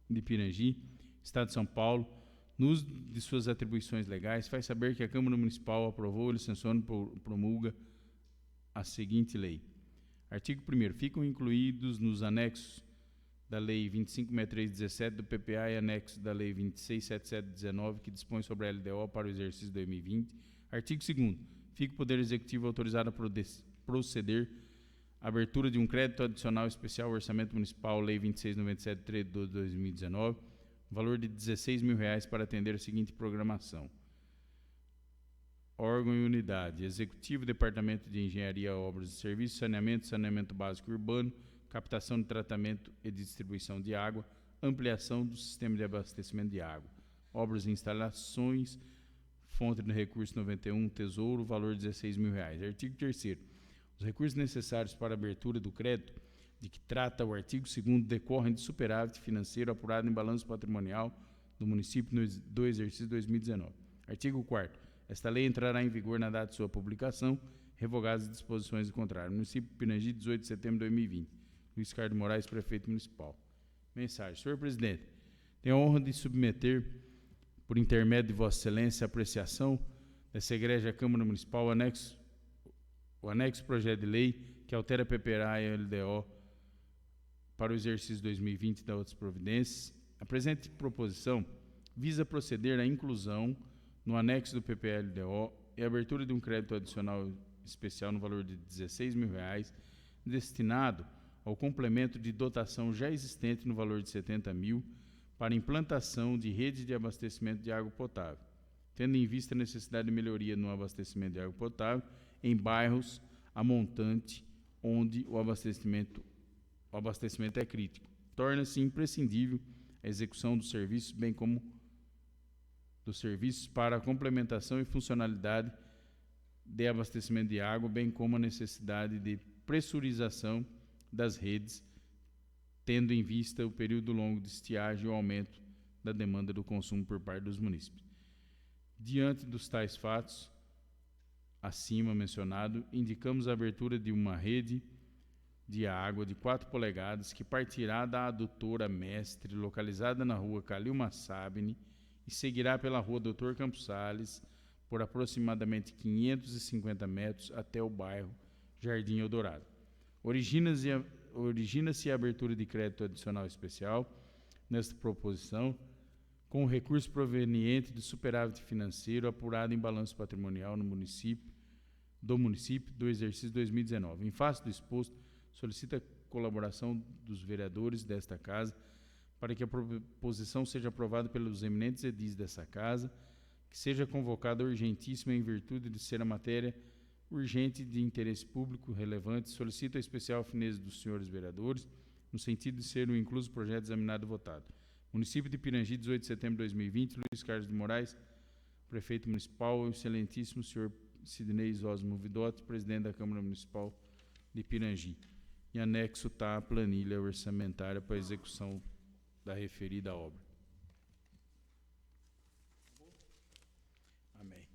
de Pirangi, Estado de São Paulo, no uso de suas atribuições legais, faz saber que a Câmara Municipal aprovou e sanciona e promulga a seguinte lei. Artigo 1º. Ficam incluídos nos anexos da Lei 25.6317 do PPA e anexo da Lei 26.7719, que dispõe sobre a LDO para o exercício 2020. Artigo 2º. Fica o Poder Executivo autorizado a proceder à abertura de um crédito adicional especial ao Orçamento Municipal, Lei 2697/3 de 2019, valor de R$16 mil para atender a seguinte programação. Órgão e unidade: Executivo, Departamento de Engenharia, Obras e Serviços, Saneamento Básico Urbano, Captação de Tratamento e Distribuição de Água, Ampliação do Sistema de Abastecimento de Água, Obras e Instalações, Fonte de Recurso 91, Tesouro, valor de R$16 mil. Artigo 3º. Os recursos necessários para a abertura do crédito de que trata o artigo 2º decorrem de superávit financeiro apurado em balanço patrimonial do município do exercício 2019. Artigo 4º. Esta lei entrará em vigor na data de sua publicação, revogadas as disposições do contrário. Município de Pirangi, 18 de setembro de 2020. Luiz Carlos de Moraes, prefeito municipal. Mensagem. Senhor presidente, tenho a honra de submeter, por intermédio de Vossa Excelência, a apreciação dessa egrégia Câmara Municipal, o anexo projeto de lei que altera a PPA e a LDO para o exercício 2020 e da outras providências. A presente proposição visa proceder à inclusão no anexo do PPA e LDO e a abertura de um crédito adicional especial no valor de R$16 mil, destinado ao complemento de dotação já existente no valor de R$70 mil, para implantação de redes de abastecimento de água potável, tendo em vista a necessidade de melhoria no abastecimento de água potável em bairros a montante onde o abastecimento é crítico. Torna-se imprescindível a execução dos serviços, bem como dos serviços para a complementação e funcionalidade de abastecimento de água, bem como a necessidade de pressurização das redes, tendo em vista o período longo de estiagem e o aumento da demanda do consumo por parte dos munícipes. Diante dos tais fatos, acima mencionado, indicamos a abertura de uma rede de água de 4 polegadas que partirá da adutora Mestre, localizada na rua Calil Massabini, e seguirá pela rua Dr. Campos Sales, por aproximadamente 550 metros até o bairro Jardim Eldorado. Origina-se a abertura de crédito adicional especial nesta proposição, com o recurso proveniente do superávit financeiro apurado em balanço patrimonial do município do exercício 2019. Em face do exposto, solicita a colaboração dos vereadores desta casa para que a proposição seja aprovada pelos eminentes edis dessa casa, que seja convocada urgentíssima em virtude de ser a matéria urgente de interesse público relevante. Solicito a especial fineza dos senhores vereadores, no sentido de ser o incluso projeto examinado e votado. Município de Pirangi, 18 de setembro de 2020, Luiz Carlos de Moraes, prefeito municipal, o excelentíssimo senhor Sidnei Osmo Vidotti, presidente da Câmara Municipal de Pirangi. Em anexo está a planilha orçamentária para a execução da referida obra. Amém.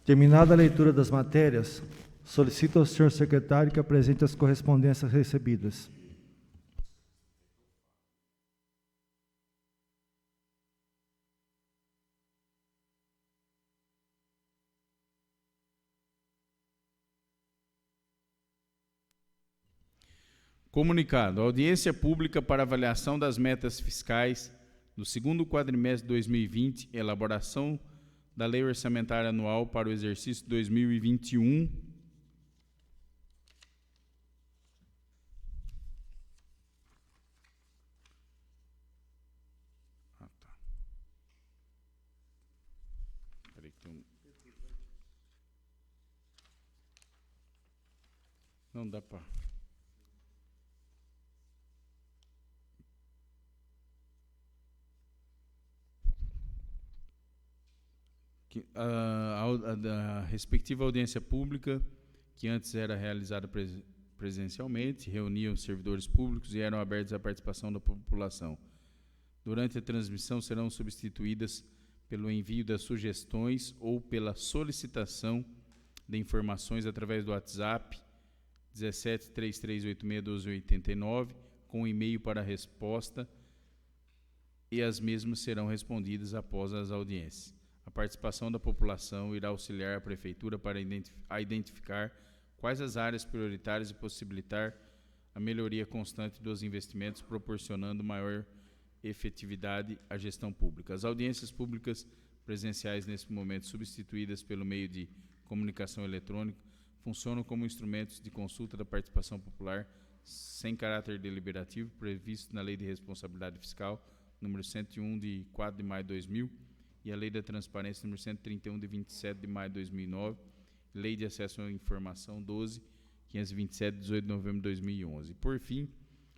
Terminada a leitura das matérias, solicito ao senhor secretário que apresente as correspondências recebidas. Comunicado. A audiência pública para avaliação das metas fiscais do segundo quadrimestre de 2020, elaboração da Lei Orçamentária Anual para o exercício 2021. Peraí que tem um... Não dá para... A respectiva audiência pública, que antes era realizada presencialmente, reunia os servidores públicos e eram abertos à participação da população. Durante a transmissão serão substituídas pelo envio das sugestões ou pela solicitação de informações através do WhatsApp 1733861289, com e-mail para resposta, e as mesmas serão respondidas após as audiências. A participação da população irá auxiliar a Prefeitura para identificar quais as áreas prioritárias e possibilitar a melhoria constante dos investimentos, proporcionando maior efetividade à gestão pública. As audiências públicas presenciais, nesse momento substituídas pelo meio de comunicação eletrônica, funcionam como instrumentos de consulta da participação popular sem caráter deliberativo, previsto na Lei de Responsabilidade Fiscal, número 101, de 4 de maio de 2000, e a Lei da Transparência, número 131, de 27 de maio de 2009, Lei de Acesso à Informação 12.527, de 18 de novembro de 2011. Por fim,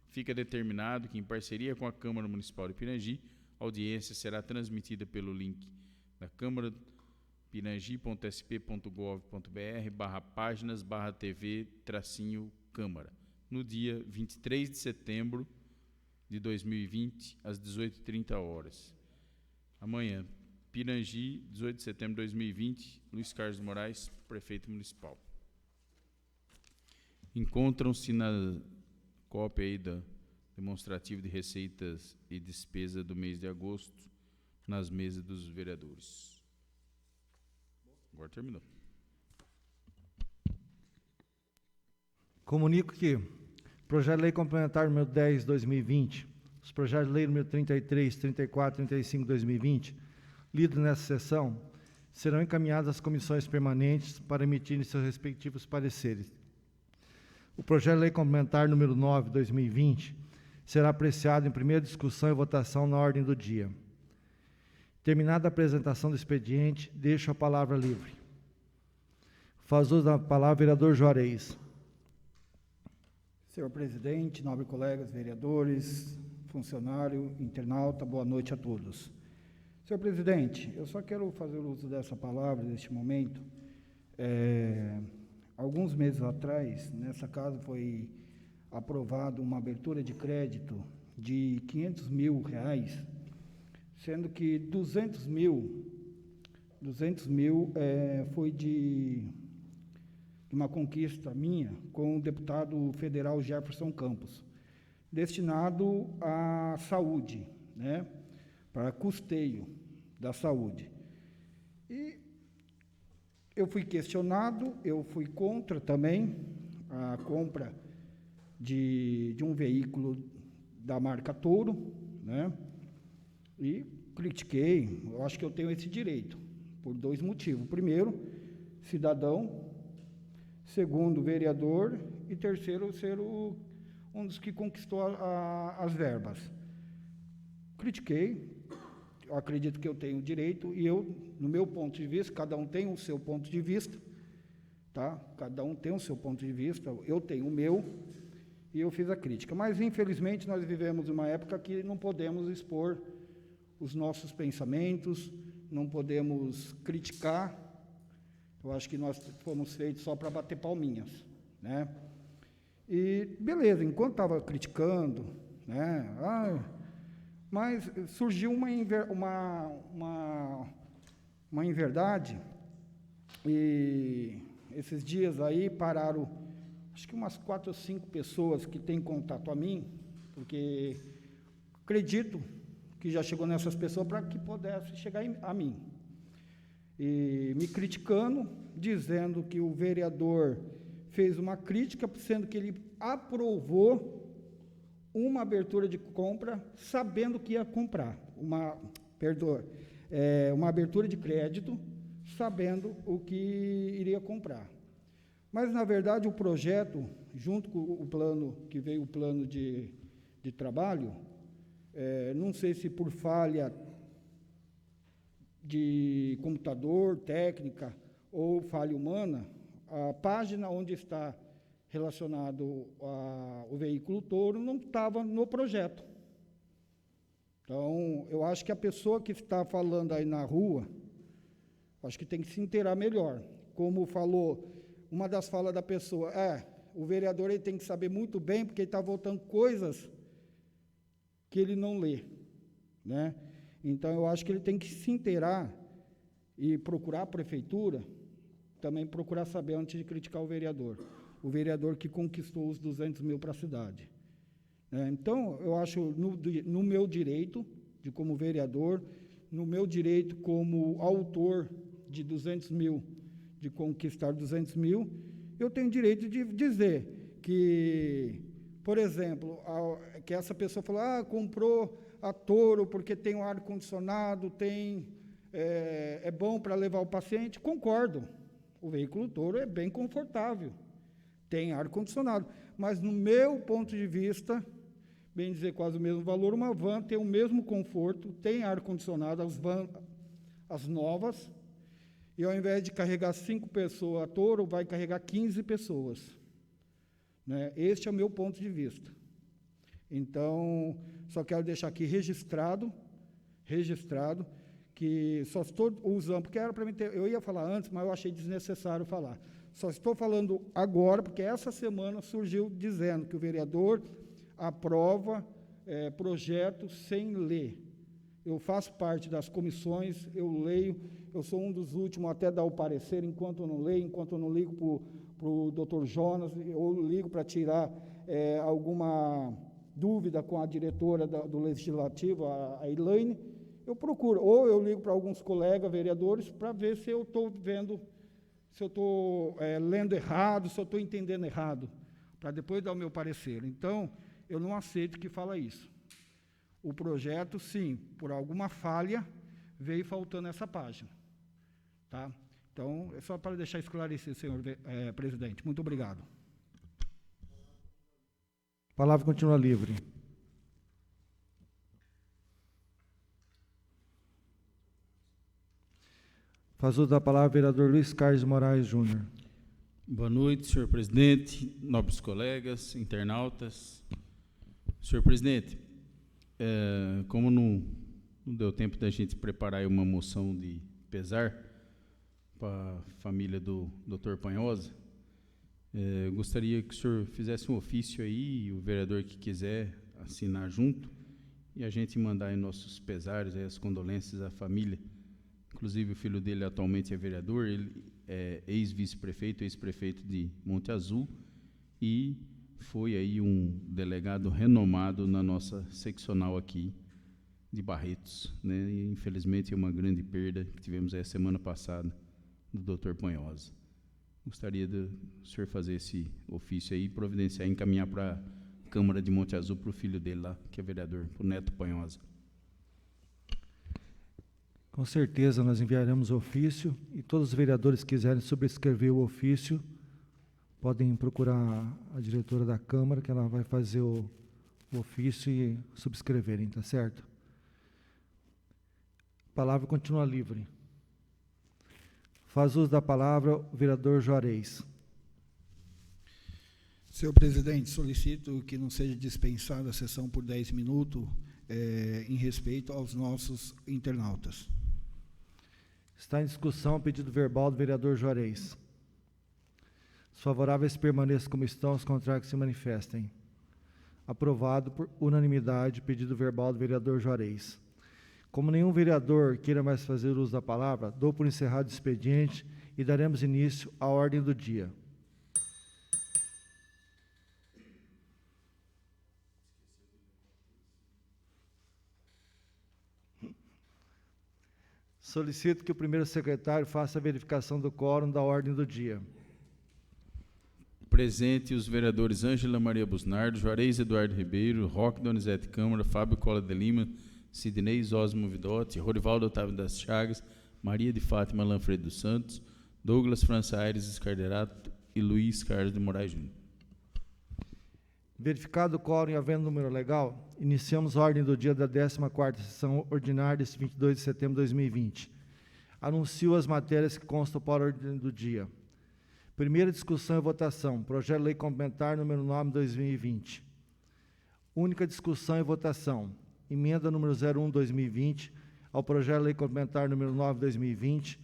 fica determinado que, em parceria com a Câmara Municipal de Pirangi, a audiência será transmitida pelo link da Câmara pirangi.sp.gov.br/páginas/TV-Câmara, no dia 23 de setembro de 2020, às 18h30. Amanhã, Pirangi, 18 de setembro de 2020, Luiz Carlos de Moraes, prefeito municipal. Encontram-se na cópia aí da demonstrativo de receitas e despesa do mês de agosto nas mesas dos vereadores. Agora terminou. Comunico que projeto de lei complementar número 10/2020, os projetos de lei número 33, 34 e 35 2020, lidos nessa sessão, serão encaminhados às comissões permanentes para emitirem seus respectivos pareceres. O projeto de lei complementar número 9/2020 será apreciado em primeira discussão e votação na ordem do dia. Terminada a apresentação do expediente, deixo a palavra livre. Faz uso da palavra, vereador Juarez. Senhor presidente, nobres colegas vereadores, funcionário, internauta, boa noite a todos. Senhor presidente, eu só quero fazer uso dessa palavra, neste momento. Alguns meses atrás, nessa casa foi aprovada uma abertura de crédito de R$500 mil, sendo que 200 mil foi de uma conquista minha com o deputado federal Jefferson Campos, destinado à saúde, né, para custeio da saúde. E eu fui questionado, eu fui contra também a compra de um veículo da marca Toro, né, e critiquei. Eu acho que eu tenho esse direito, por dois motivos. Primeiro, cidadão. Segundo, vereador. E terceiro, ser um dos que conquistou as verbas. Critiquei. Eu acredito que eu tenho direito, e eu, no meu ponto de vista, cada um tem o seu ponto de vista, tá? Cada um tem o seu ponto de vista, eu tenho o meu, e eu fiz a crítica. Mas, infelizmente, nós vivemos uma época que não podemos expor os nossos pensamentos, não podemos criticar. Eu acho que nós fomos feitos só para bater palminhas, né? E, beleza, enquanto estava criticando, né? Mas surgiu uma inverdade, e esses dias aí pararam, acho que umas 4 ou 5 pessoas que têm contato a mim, porque acredito que já chegou nessas pessoas para que pudesse chegar a mim, e me criticando, dizendo que o vereador fez uma crítica, sendo que ele aprovou uma abertura de compra, sabendo que ia comprar, uma abertura de crédito, sabendo o que iria comprar. Mas, na verdade, o projeto, junto com o plano, que veio o plano de trabalho, não sei se por falha de computador, técnica, ou falha humana, a página onde está relacionado ao veículo Toro não estava no projeto. Então, eu acho que a pessoa que está falando aí na rua, acho que tem que se inteirar melhor. Como falou, uma das falas da pessoa, o vereador ele tem que saber muito bem, porque ele está votando coisas que ele não lê, né? Então, eu acho que ele tem que se inteirar e procurar a prefeitura, também procurar saber antes de criticar o vereador que conquistou os 200 mil para a cidade. Então, eu acho, no meu direito, de como vereador, no meu direito como autor de 200 mil, de conquistar 200 mil, eu tenho direito de dizer que, por exemplo, que essa pessoa falou, comprou a Toro porque tem um ar-condicionado, é bom para levar o paciente. Concordo, o veículo Toro é bem confortável, tem ar-condicionado, mas no meu ponto de vista, bem dizer quase o mesmo valor, uma van tem o mesmo conforto, tem ar-condicionado, as novas, e ao invés de carregar 5 pessoas a Toro, vai carregar 15 pessoas. Né? Este é o meu ponto de vista. Então, só quero deixar aqui registrado, que só estou usando, porque era para mim eu ia falar antes, mas eu achei desnecessário falar. Só estou falando agora, porque essa semana surgiu dizendo que o vereador aprova projeto sem ler. Eu faço parte das comissões, eu leio, eu sou um dos últimos até dar o parecer, enquanto eu não leio, enquanto eu não ligo para o doutor Jonas, eu ligo para tirar alguma dúvida com a diretora do Legislativo, a Elaine, eu procuro, ou eu ligo para alguns colegas vereadores para ver se eu estou vendo, se eu estou lendo errado, se eu estou entendendo errado, para depois dar o meu parecer. Então, eu não aceito que fala isso. O projeto, sim, por alguma falha, veio faltando essa página. Tá? Então, é só para deixar esclarecido, senhor presidente. Muito obrigado. A palavra continua livre. Faz uso da palavra o vereador Luiz Carlos de Moraes Júnior. Boa noite, senhor presidente, nobres colegas, internautas. Senhor presidente, como não deu tempo da gente preparar aí uma moção de pesar para a família do Dr. Panhosa, gostaria que o senhor fizesse um ofício aí, o vereador que quiser assinar junto, e a gente mandar aí nossos pesares, aí as condolências à família. Inclusive o filho dele atualmente é vereador, ele é ex-vice-prefeito, ex-prefeito de Monte Azul, e foi aí um delegado renomado na nossa seccional aqui de Barretos, né? E, infelizmente, é uma grande perda que tivemos aí a semana passada do Dr. Panhosa. Gostaria do senhor fazer esse ofício aí, providenciar, encaminhar para a Câmara de Monte Azul, para o filho dele lá, que é vereador, para o Neto Panhosa. Com certeza, nós enviaremos o ofício e todos os vereadores que quiserem subscrever o ofício podem procurar a diretora da Câmara, que ela vai fazer o ofício e subscreverem, tá certo? A palavra continua livre. Faz uso da palavra o vereador Juarez. Senhor presidente, solicito que não seja dispensada a sessão por 10 minutos, em respeito aos nossos internautas. Está em discussão o pedido verbal do vereador Juarez. Os favoráveis permaneçam como estão, os contrários que se manifestem. Aprovado por unanimidade o pedido verbal do vereador Juarez. Como nenhum vereador queira mais fazer uso da palavra, dou por encerrado o expediente e daremos início à ordem do dia. Solicito que o primeiro secretário faça a verificação do quórum da ordem do dia. Presente os vereadores Ângela Maria Busnardo, Juarez Eduardo Ribeiro, Roque Donizete Câmara, Fábio Cola de Lima, Sidnei Osmo Vidotti, Rorivaldo Otávio das Chagas, Maria de Fátima Lanfredo dos Santos, Douglas França Aires Escarderato e Luiz Carlos de Moraes Júnior. Verificado o quórum e havendo número legal, iniciamos a ordem do dia da 14ª sessão ordinária deste 22 de setembro de 2020. Anuncio as matérias que constam para a ordem do dia. Primeira discussão e votação, projeto de lei complementar número 9/2020. Única discussão e votação, emenda número 01/2020 ao projeto de lei complementar número 9/2020,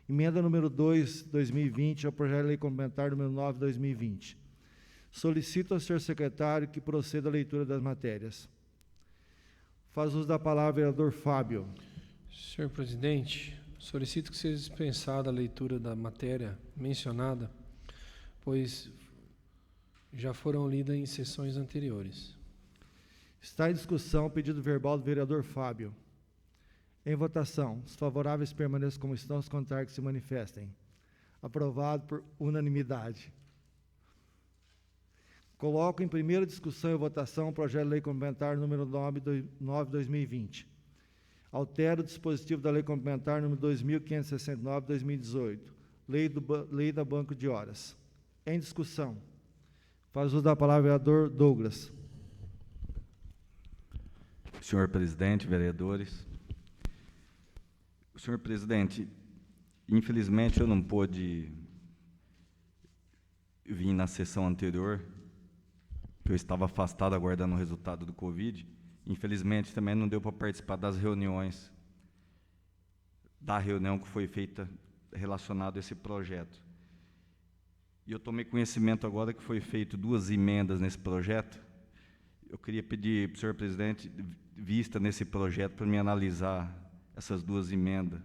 emenda número 2/2020 ao projeto de lei complementar número 9/2020. Solicito ao senhor secretário que proceda à leitura das matérias. Faz uso da palavra o vereador Fábio. Senhor presidente, solicito que seja dispensada a leitura da matéria mencionada, pois já foram lidas em sessões anteriores. Está em discussão o pedido verbal do vereador Fábio. Em votação, os favoráveis permaneçam como estão, os contrários que se manifestem. Aprovado por unanimidade. Coloco em primeira discussão e votação o projeto de lei complementar número 9/2020. Altera o dispositivo da lei complementar número 2569/2018, lei da Banco de Horas. Em discussão. Faz uso da palavra o vereador Douglas. Senhor presidente, vereadores. Senhor presidente, infelizmente eu não pude vir na sessão anterior, porque eu estava afastado aguardando o resultado do Covid. Infelizmente também não deu para participar das reuniões, da reunião que foi feita relacionada a esse projeto. E eu tomei conhecimento agora que foi feito 2 emendas nesse projeto. Eu queria pedir para o senhor presidente vista nesse projeto para me analisar essas 2 emendas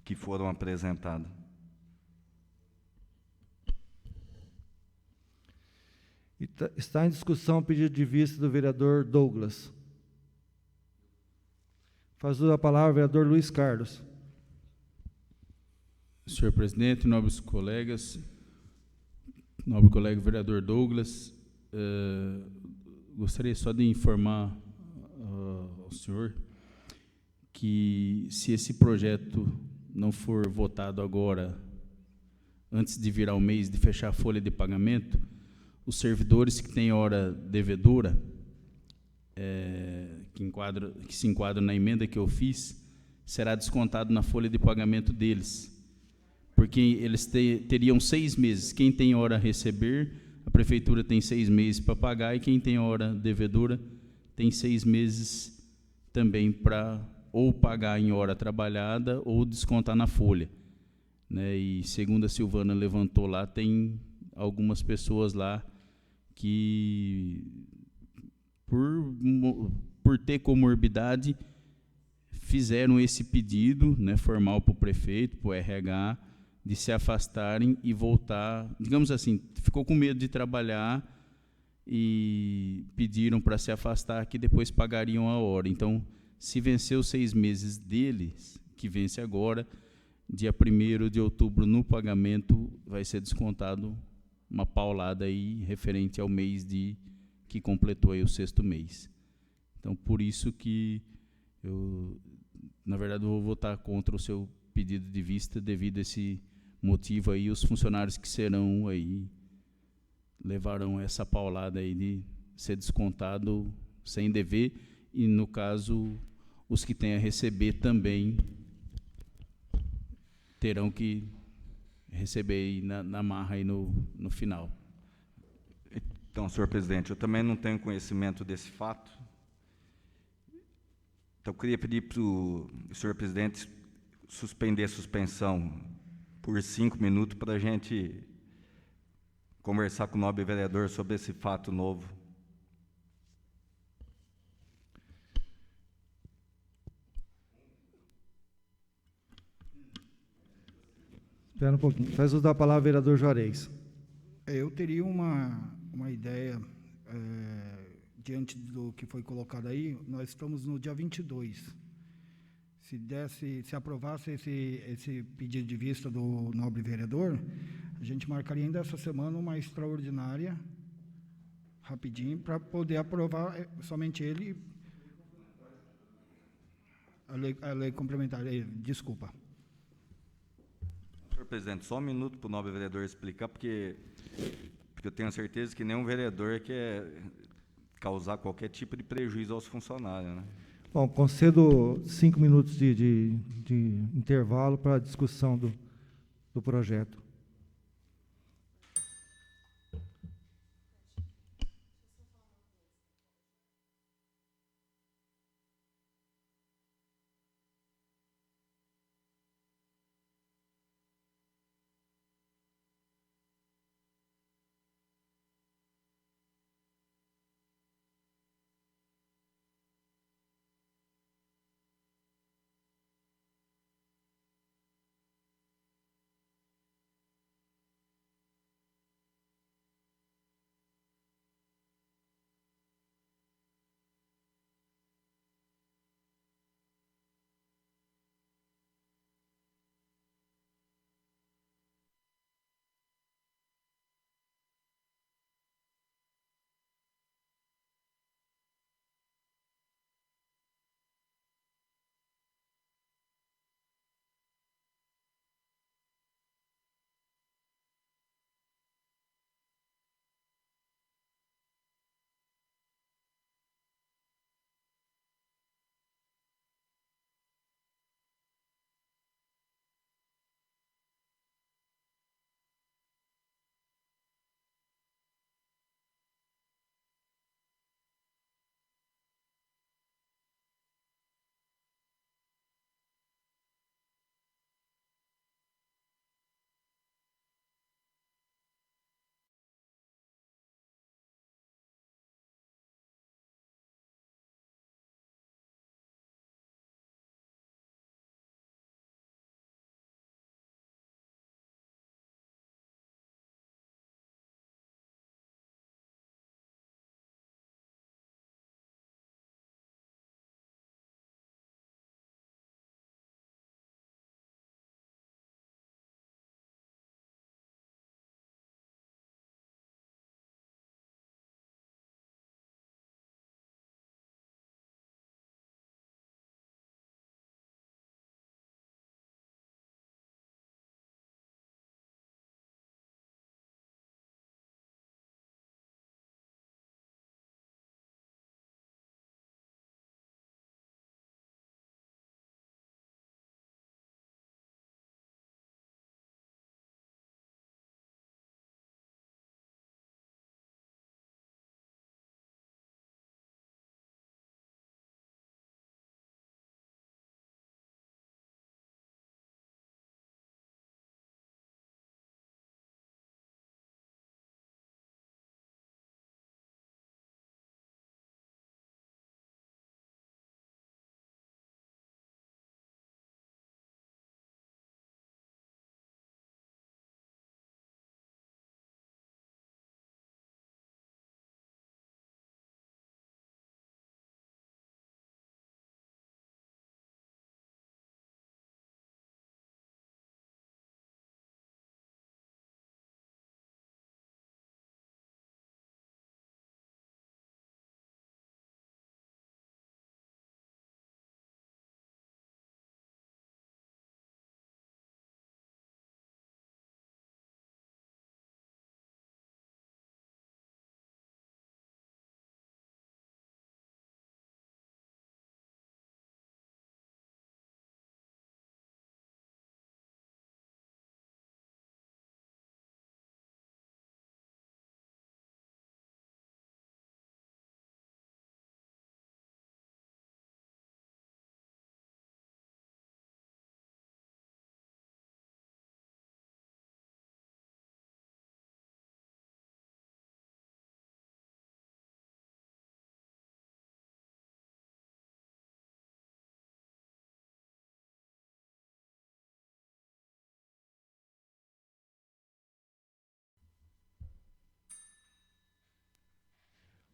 que foram apresentadas. Está em discussão o pedido de vista do vereador Douglas. Faz uso da palavra o vereador Luiz Carlos. Senhor presidente, nobres colegas, nobre colega vereador Douglas, gostaria só de informar ao senhor que, se esse projeto não for votado agora, antes de virar o mês de fechar a folha de pagamento, os servidores que têm hora devedora, que se enquadram na emenda que eu fiz, será descontado na folha de pagamento deles. porque eles teriam 6 meses. Quem tem hora a receber, a prefeitura tem 6 meses para pagar, e quem tem hora devedora tem 6 meses também para ou pagar em hora trabalhada ou descontar na folha, né? E segundo a Silvana levantou lá, tem algumas pessoas lá que, por ter comorbidade, fizeram esse pedido, né, formal para o prefeito, para o RH, de se afastarem e voltar, digamos assim, ficou com medo de trabalhar e pediram para se afastar, que depois pagariam a hora. Então, se vencer os 6 meses deles, que vence agora, dia 1º de outubro, no pagamento, vai ser descontado uma paulada aí, referente ao mês que completou aí o 6º mês. Então, por isso que eu, na verdade, vou votar contra o seu pedido de vista, devido a esse motivo aí. Os funcionários que serão aí, levarão essa paulada aí de ser descontado sem dever, e, no caso, os que têm a receber também terão que receber aí na marra aí no final. Então, senhor presidente, eu também não tenho conhecimento desse fato. Então, eu queria pedir para o senhor presidente suspender a suspensão por 5 minutos para a gente conversar com o nobre vereador sobre esse fato novo. Espera um pouquinho. Faz uso da palavra, vereador Juarez. Eu teria uma ideia, diante do que foi colocado aí. Nós estamos no dia 22. Se aprovasse esse pedido de vista do nobre vereador, a gente marcaria ainda essa semana uma extraordinária, rapidinho, para poder aprovar somente ele. A lei complementar, desculpa. Senhor presidente, só um minuto para o nobre vereador explicar, porque eu tenho certeza que nenhum vereador quer causar qualquer tipo de prejuízo aos funcionários, né? Bom, concedo 5 minutos de intervalo para a discussão do projeto.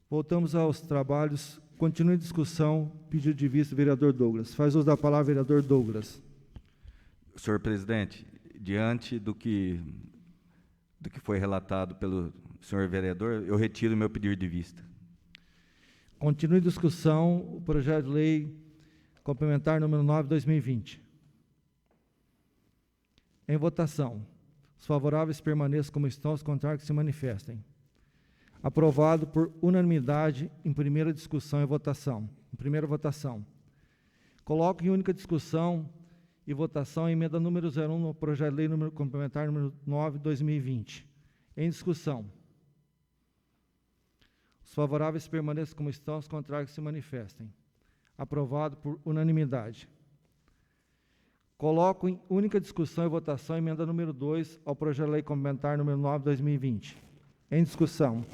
Voltamos aos trabalhos. Continue a discussão. Pedido de vista, vereador Douglas. Faz uso da palavra, vereador Douglas. Senhor presidente, diante do que foi relatado pelo senhor vereador, eu retiro meu pedido de vista. Continue a discussão. O projeto de lei complementar número 9/2020. Em votação. Os favoráveis permaneçam como estão, os contrários que se manifestem. Aprovado por unanimidade em primeira discussão e votação. Em primeira votação. Coloco em única discussão e votação a emenda número 01 no projeto de lei número complementar número 9/2020. Em discussão. Os favoráveis permaneçam como estão, os contrários que se manifestem. Aprovado por unanimidade. Coloco em única discussão e votação a emenda número 2 ao projeto de lei complementar número 9/2020. Em discussão.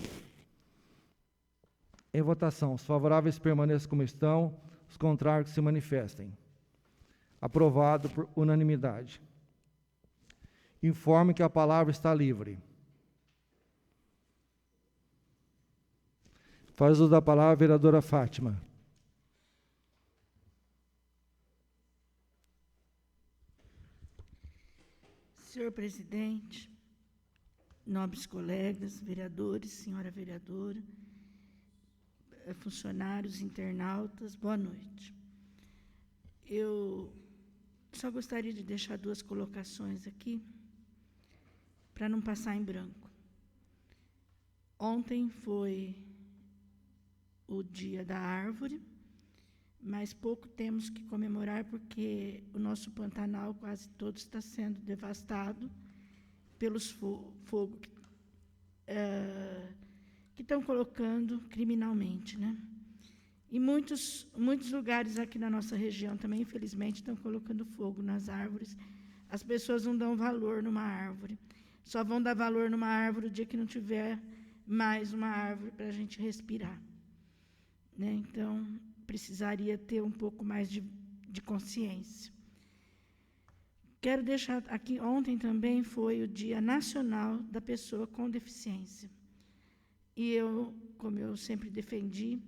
Em votação. Os favoráveis permaneçam como estão, os contrários que se manifestem. Aprovado por unanimidade. Informe que a palavra está livre. Faz uso da palavra a vereadora Fátima. Senhor presidente, nobres colegas, vereadores, senhora vereadora, funcionários, internautas, boa noite. Eu só gostaria de deixar 2 colocações aqui, para não passar em branco. Ontem foi o dia da árvore, mas pouco temos que comemorar, porque o nosso Pantanal quase todo está sendo devastado pelos fogos que estão colocando criminalmente, né? E muitos lugares aqui na nossa região também, infelizmente, estão colocando fogo nas árvores. As pessoas não dão valor numa árvore. Só vão dar valor numa árvore o dia que não tiver mais uma árvore para a gente respirar, né? Então, precisaria ter um pouco mais de consciência. Quero deixar aqui, ontem também foi o Dia Nacional da Pessoa com Deficiência. E eu, como eu sempre defendi,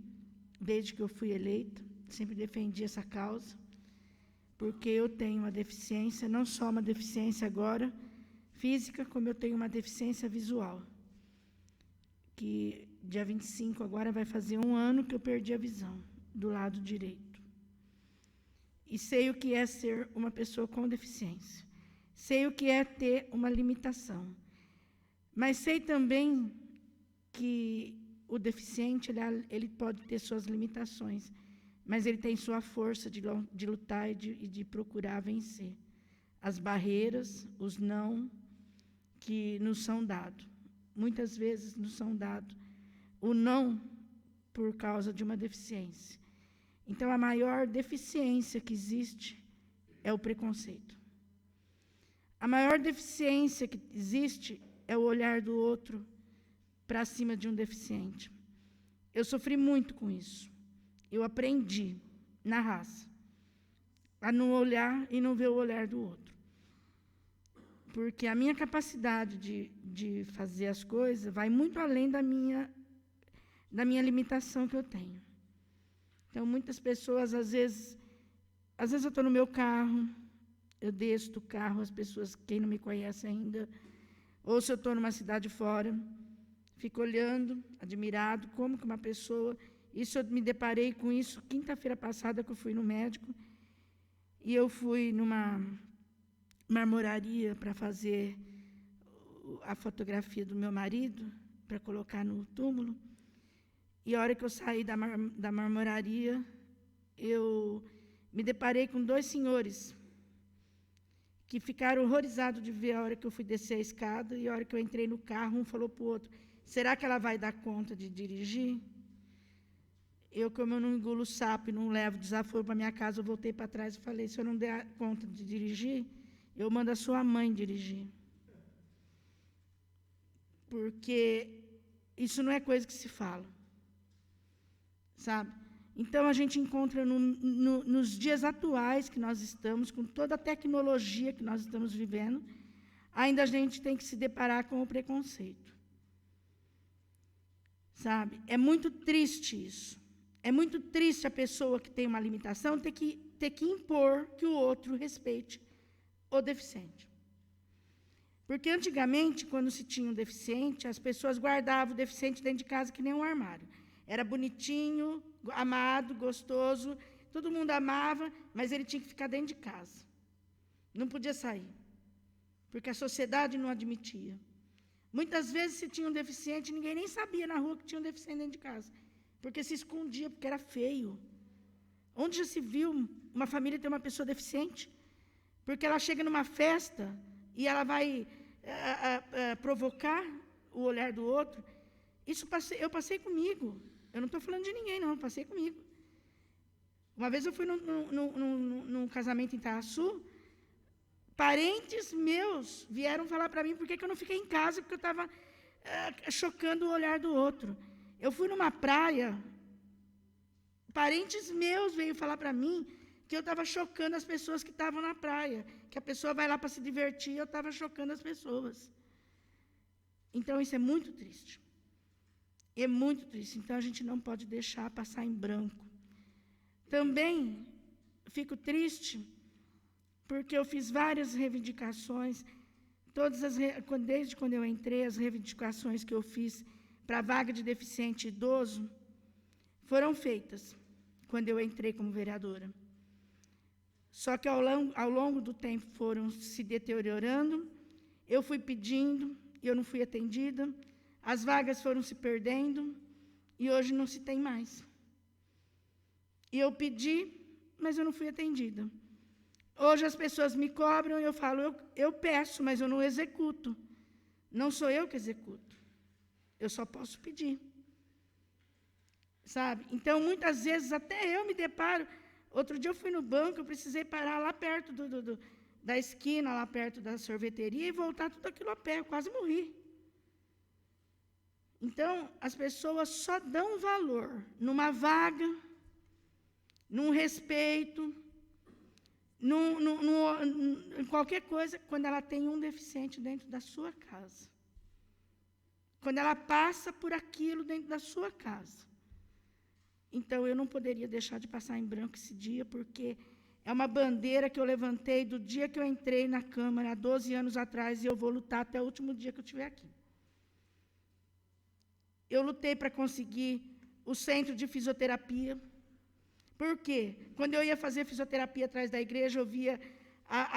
desde que eu fui eleita, sempre defendi essa causa, porque eu tenho uma deficiência, não só uma deficiência agora física, como eu tenho uma deficiência visual, que dia 25 agora vai fazer 1 ano que eu perdi a visão do lado direito. E sei o que é ser uma pessoa com deficiência. Sei o que é ter uma limitação. Mas sei também que o deficiente, ele pode ter suas limitações, mas ele tem sua força de lutar e de procurar vencer as barreiras, os não que nos são dados. Muitas vezes nos são dados o não por causa de uma deficiência. Então, a maior deficiência que existe é o preconceito. A maior deficiência que existe é o olhar do outro para cima de um deficiente. Eu sofri muito com isso. Eu aprendi, na raça, a não olhar e não ver o olhar do outro. Porque a minha capacidade de fazer as coisas vai muito além da minha limitação que eu tenho. Então, muitas pessoas, às vezes eu estou no meu carro, eu desço do carro, as pessoas, quem não me conhece ainda, ou se eu estou numa cidade fora, fico olhando, admirado, como que uma pessoa... Isso eu me deparei com isso quinta-feira passada, que eu fui no médico, e eu fui numa marmoraria para fazer a fotografia do meu marido, para colocar no túmulo. E a hora que eu saí da marmoraria, eu me deparei com 2 senhores que ficaram horrorizados de ver a hora que eu fui descer a escada, e a hora que eu entrei no carro, um falou para o outro, será que ela vai dar conta de dirigir? Eu, como eu não engulo sapo e não levo desaforo para minha casa, eu voltei para trás e falei, se eu não der conta de dirigir, eu mando a sua mãe dirigir. Porque isso não é coisa que se fala. Sabe? Então, a gente encontra nos dias atuais que nós estamos, com toda a tecnologia que nós estamos vivendo, ainda a gente tem que se deparar com o preconceito. sabe? É muito triste isso. É muito triste a pessoa que tem uma limitação ter que impor que o outro respeite o deficiente. Porque antigamente, quando se tinha um deficiente, as pessoas guardavam o deficiente dentro de casa que nem um armário. Era bonitinho, amado, gostoso, todo mundo amava, mas ele tinha que ficar dentro de casa. Não podia sair, porque a sociedade não admitia. Muitas vezes, se tinha um deficiente, ninguém nem sabia na rua que tinha um deficiente dentro de casa, porque se escondia, porque era feio. Onde já se viu uma família ter uma pessoa deficiente? Porque ela chega numa festa e ela vai provocar o olhar do outro. Isso eu passei comigo. Eu não estou falando de ninguém, não, eu passei comigo. Uma vez eu fui num casamento em Itaaçu, parentes meus vieram falar para mim por que eu não fiquei em casa, porque eu estava chocando o olhar do outro. Eu fui numa praia, parentes meus veio falar para mim que eu estava chocando as pessoas que estavam na praia, que a pessoa vai lá para se divertir, eu estava chocando as pessoas. Então, isso é muito triste. É muito triste. Então, a gente não pode deixar passar em branco. Também fico triste porque eu fiz várias reivindicações, desde quando eu entrei, as reivindicações que eu fiz para a vaga de deficiente idoso foram feitas quando eu entrei como vereadora. Só que ao longo do tempo foram se deteriorando, eu fui pedindo, eu não fui atendida, as vagas foram se perdendo e hoje não se tem mais. E eu pedi, mas eu não fui atendida. Hoje as pessoas me cobram e eu falo, eu peço, mas eu não executo. Não sou eu que executo. Eu só posso pedir. Sabe? Então, muitas vezes, até eu me deparo. Outro dia eu fui no banco, eu precisei parar lá perto da esquina, lá perto da sorveteria, e voltar tudo aquilo a pé, eu quase morri. Então, as pessoas só dão valor numa vaga, num respeito, em qualquer coisa, quando ela tem um deficiente dentro da sua casa. Quando ela passa por aquilo dentro da sua casa. Então, eu não poderia deixar de passar em branco esse dia, porque é uma bandeira que eu levantei do dia que eu entrei na Câmara, há 12 anos atrás, e eu vou lutar até o último dia que eu estiver aqui. Eu lutei para conseguir o centro de fisioterapia. Por quê? Quando eu ia fazer fisioterapia atrás da igreja, eu via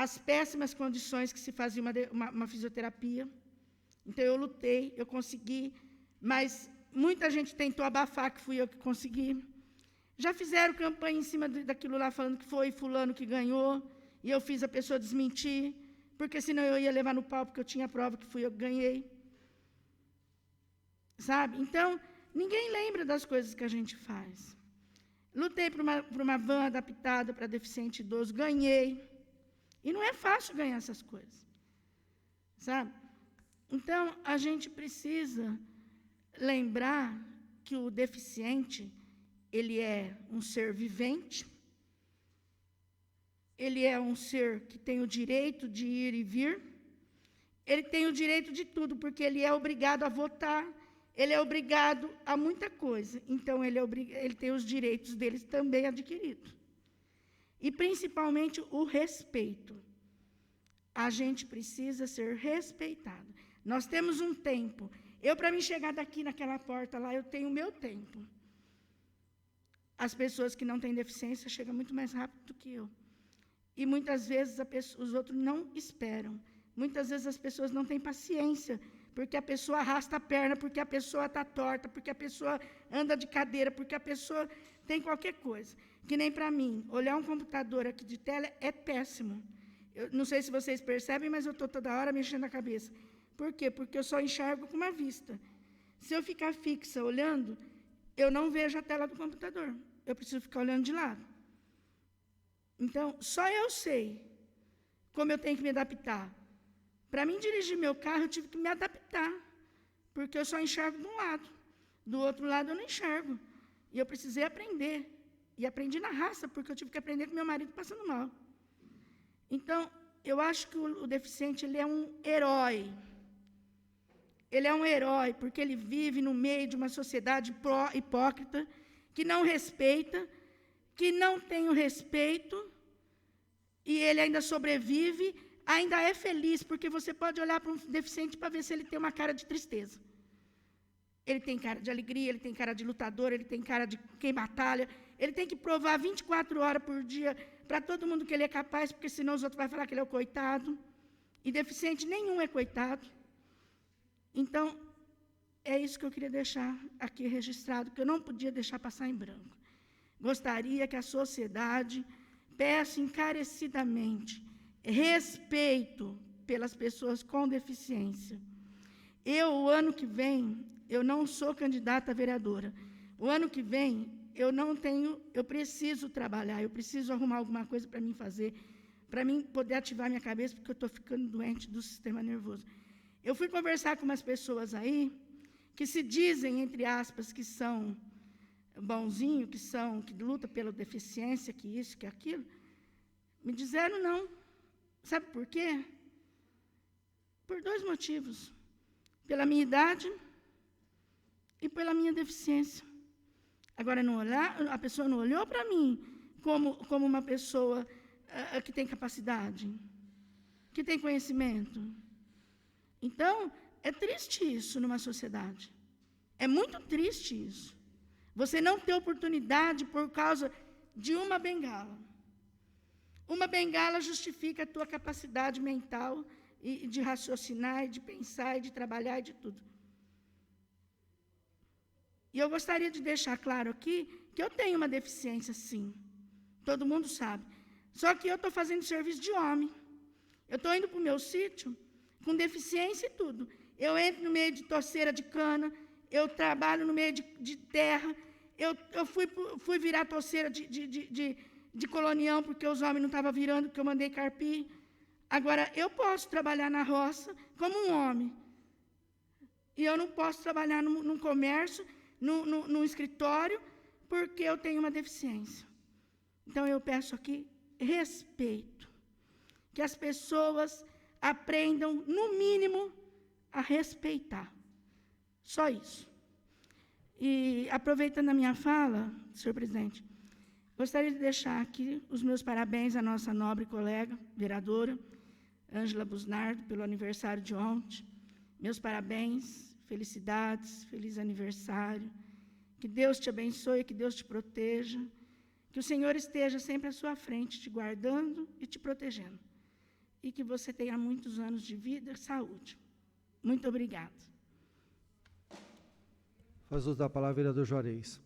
as péssimas condições que se fazia uma fisioterapia. Então, eu lutei, eu consegui, mas muita gente tentou abafar, que fui eu que consegui. Já fizeram campanha em cima daquilo lá, falando que foi fulano que ganhou, e eu fiz a pessoa desmentir, porque senão eu ia levar no pau, porque eu tinha prova que fui eu que ganhei. Sabe? Então, ninguém lembra das coisas que a gente faz. Lutei por uma van adaptada para deficiente idoso, ganhei. E não é fácil ganhar essas coisas. Sabe? Então, a gente precisa lembrar que o deficiente, ele é um ser vivente, ele é um ser que tem o direito de ir e vir, ele tem o direito de tudo, porque ele é obrigado a votar, ele é obrigado a muita coisa, então ele tem os direitos dele também adquiridos. E, principalmente, o respeito. A gente precisa ser respeitado. Nós temos um tempo. Para mim chegar daqui naquela porta lá, eu tenho o meu tempo. As pessoas que não têm deficiência chegam muito mais rápido do que eu. E, muitas vezes, os outros não esperam. Muitas vezes, as pessoas não têm paciência, porque a pessoa arrasta a perna, porque a pessoa está torta, porque a pessoa anda de cadeira, porque a pessoa tem qualquer coisa. Que nem para mim, olhar um computador aqui de tela é péssimo. Eu não sei se vocês percebem, mas eu estou toda hora mexendo a cabeça. Por quê? Porque eu só enxergo com uma vista. Se eu ficar fixa olhando, eu não vejo a tela do computador. Eu preciso ficar olhando de lado. Então, só eu sei como eu tenho que me adaptar. Para mim dirigir meu carro, eu tive que me adaptar, porque eu só enxergo de um lado. Do outro lado, eu não enxergo. E eu precisei aprender. E aprendi na raça, porque eu tive que aprender com meu marido passando mal. Então, eu acho que o deficiente ele é um herói. Ele é um herói, porque ele vive no meio de uma sociedade hipócrita, que não respeita, que não tem o respeito, e ele ainda sobrevive, ainda é feliz, porque você pode olhar para um deficiente para ver se ele tem uma cara de tristeza. Ele tem cara de alegria, ele tem cara de lutador, ele tem cara de quem batalha, ele tem que provar 24 horas por dia para todo mundo que ele é capaz, porque senão os outros vão falar que ele é o coitado. E deficiente nenhum é coitado. Então, é isso que eu queria deixar aqui registrado, que eu não podia deixar passar em branco. Gostaria que a sociedade peça encarecidamente respeito pelas pessoas com deficiência. O ano que vem, eu não sou candidata a vereadora. O ano que vem, eu preciso trabalhar, eu preciso arrumar alguma coisa para mim fazer, para mim poder ativar minha cabeça, porque eu estou ficando doente do sistema nervoso. Eu fui conversar com umas pessoas aí, que se dizem, entre aspas, que são bonzinhos, que lutam pela deficiência, que isso, que aquilo. Me disseram não. Sabe por quê? Por 2 motivos. Pela minha idade e pela minha deficiência. Agora, a pessoa não olhou para mim como uma pessoa que tem capacidade, que tem conhecimento. Então, é triste isso numa sociedade. É muito triste isso. Você não ter oportunidade por causa de uma bengala. Uma bengala justifica a tua capacidade mental e de raciocinar, e de pensar, e de trabalhar, e de tudo. E eu gostaria de deixar claro aqui que eu tenho uma deficiência, sim. Todo mundo sabe. Só que eu estou fazendo serviço de homem. Eu estou indo para o meu sítio com deficiência e tudo. Eu entro no meio de torceira de cana, eu trabalho no meio de terra, eu fui virar torceira de colonião, porque os homens não estavam virando, porque eu mandei carpir. Agora, eu posso trabalhar na roça como um homem. E eu não posso trabalhar num comércio, num escritório, porque eu tenho uma deficiência. Então, eu peço aqui respeito. Que as pessoas aprendam, no mínimo, a respeitar. Só isso. E, aproveitando a minha fala, senhor presidente, gostaria de deixar aqui os meus parabéns à nossa nobre colega, vereadora, Ângela Busnardo, pelo aniversário de ontem. Meus parabéns, felicidades, feliz aniversário. Que Deus te abençoe, que Deus te proteja, que o Senhor esteja sempre à sua frente, te guardando e te protegendo. E que você tenha muitos anos de vida e saúde. Muito obrigada. Faz uso da palavra, vereador Juarez.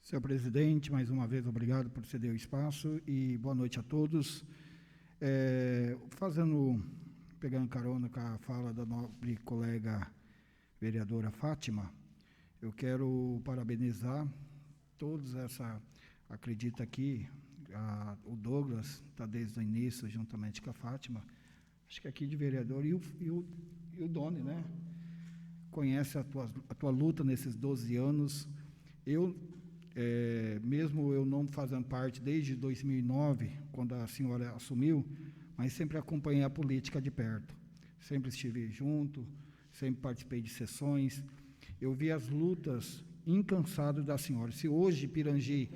Senhor presidente, mais uma vez, obrigado por ceder o espaço e boa noite a todos. Pegando carona com a fala da nobre colega vereadora Fátima, eu quero parabenizar todos acredita aqui, o Douglas está desde o início, juntamente com a Fátima, acho que aqui de vereador, e o Doni, né? Conhece a tua luta nesses 12 anos. Mesmo eu não fazendo parte desde 2009, quando a senhora assumiu, mas sempre acompanhei a política de perto. Sempre estive junto, sempre participei de sessões. Eu vi as lutas incansadas da senhora. Se hoje Pirangi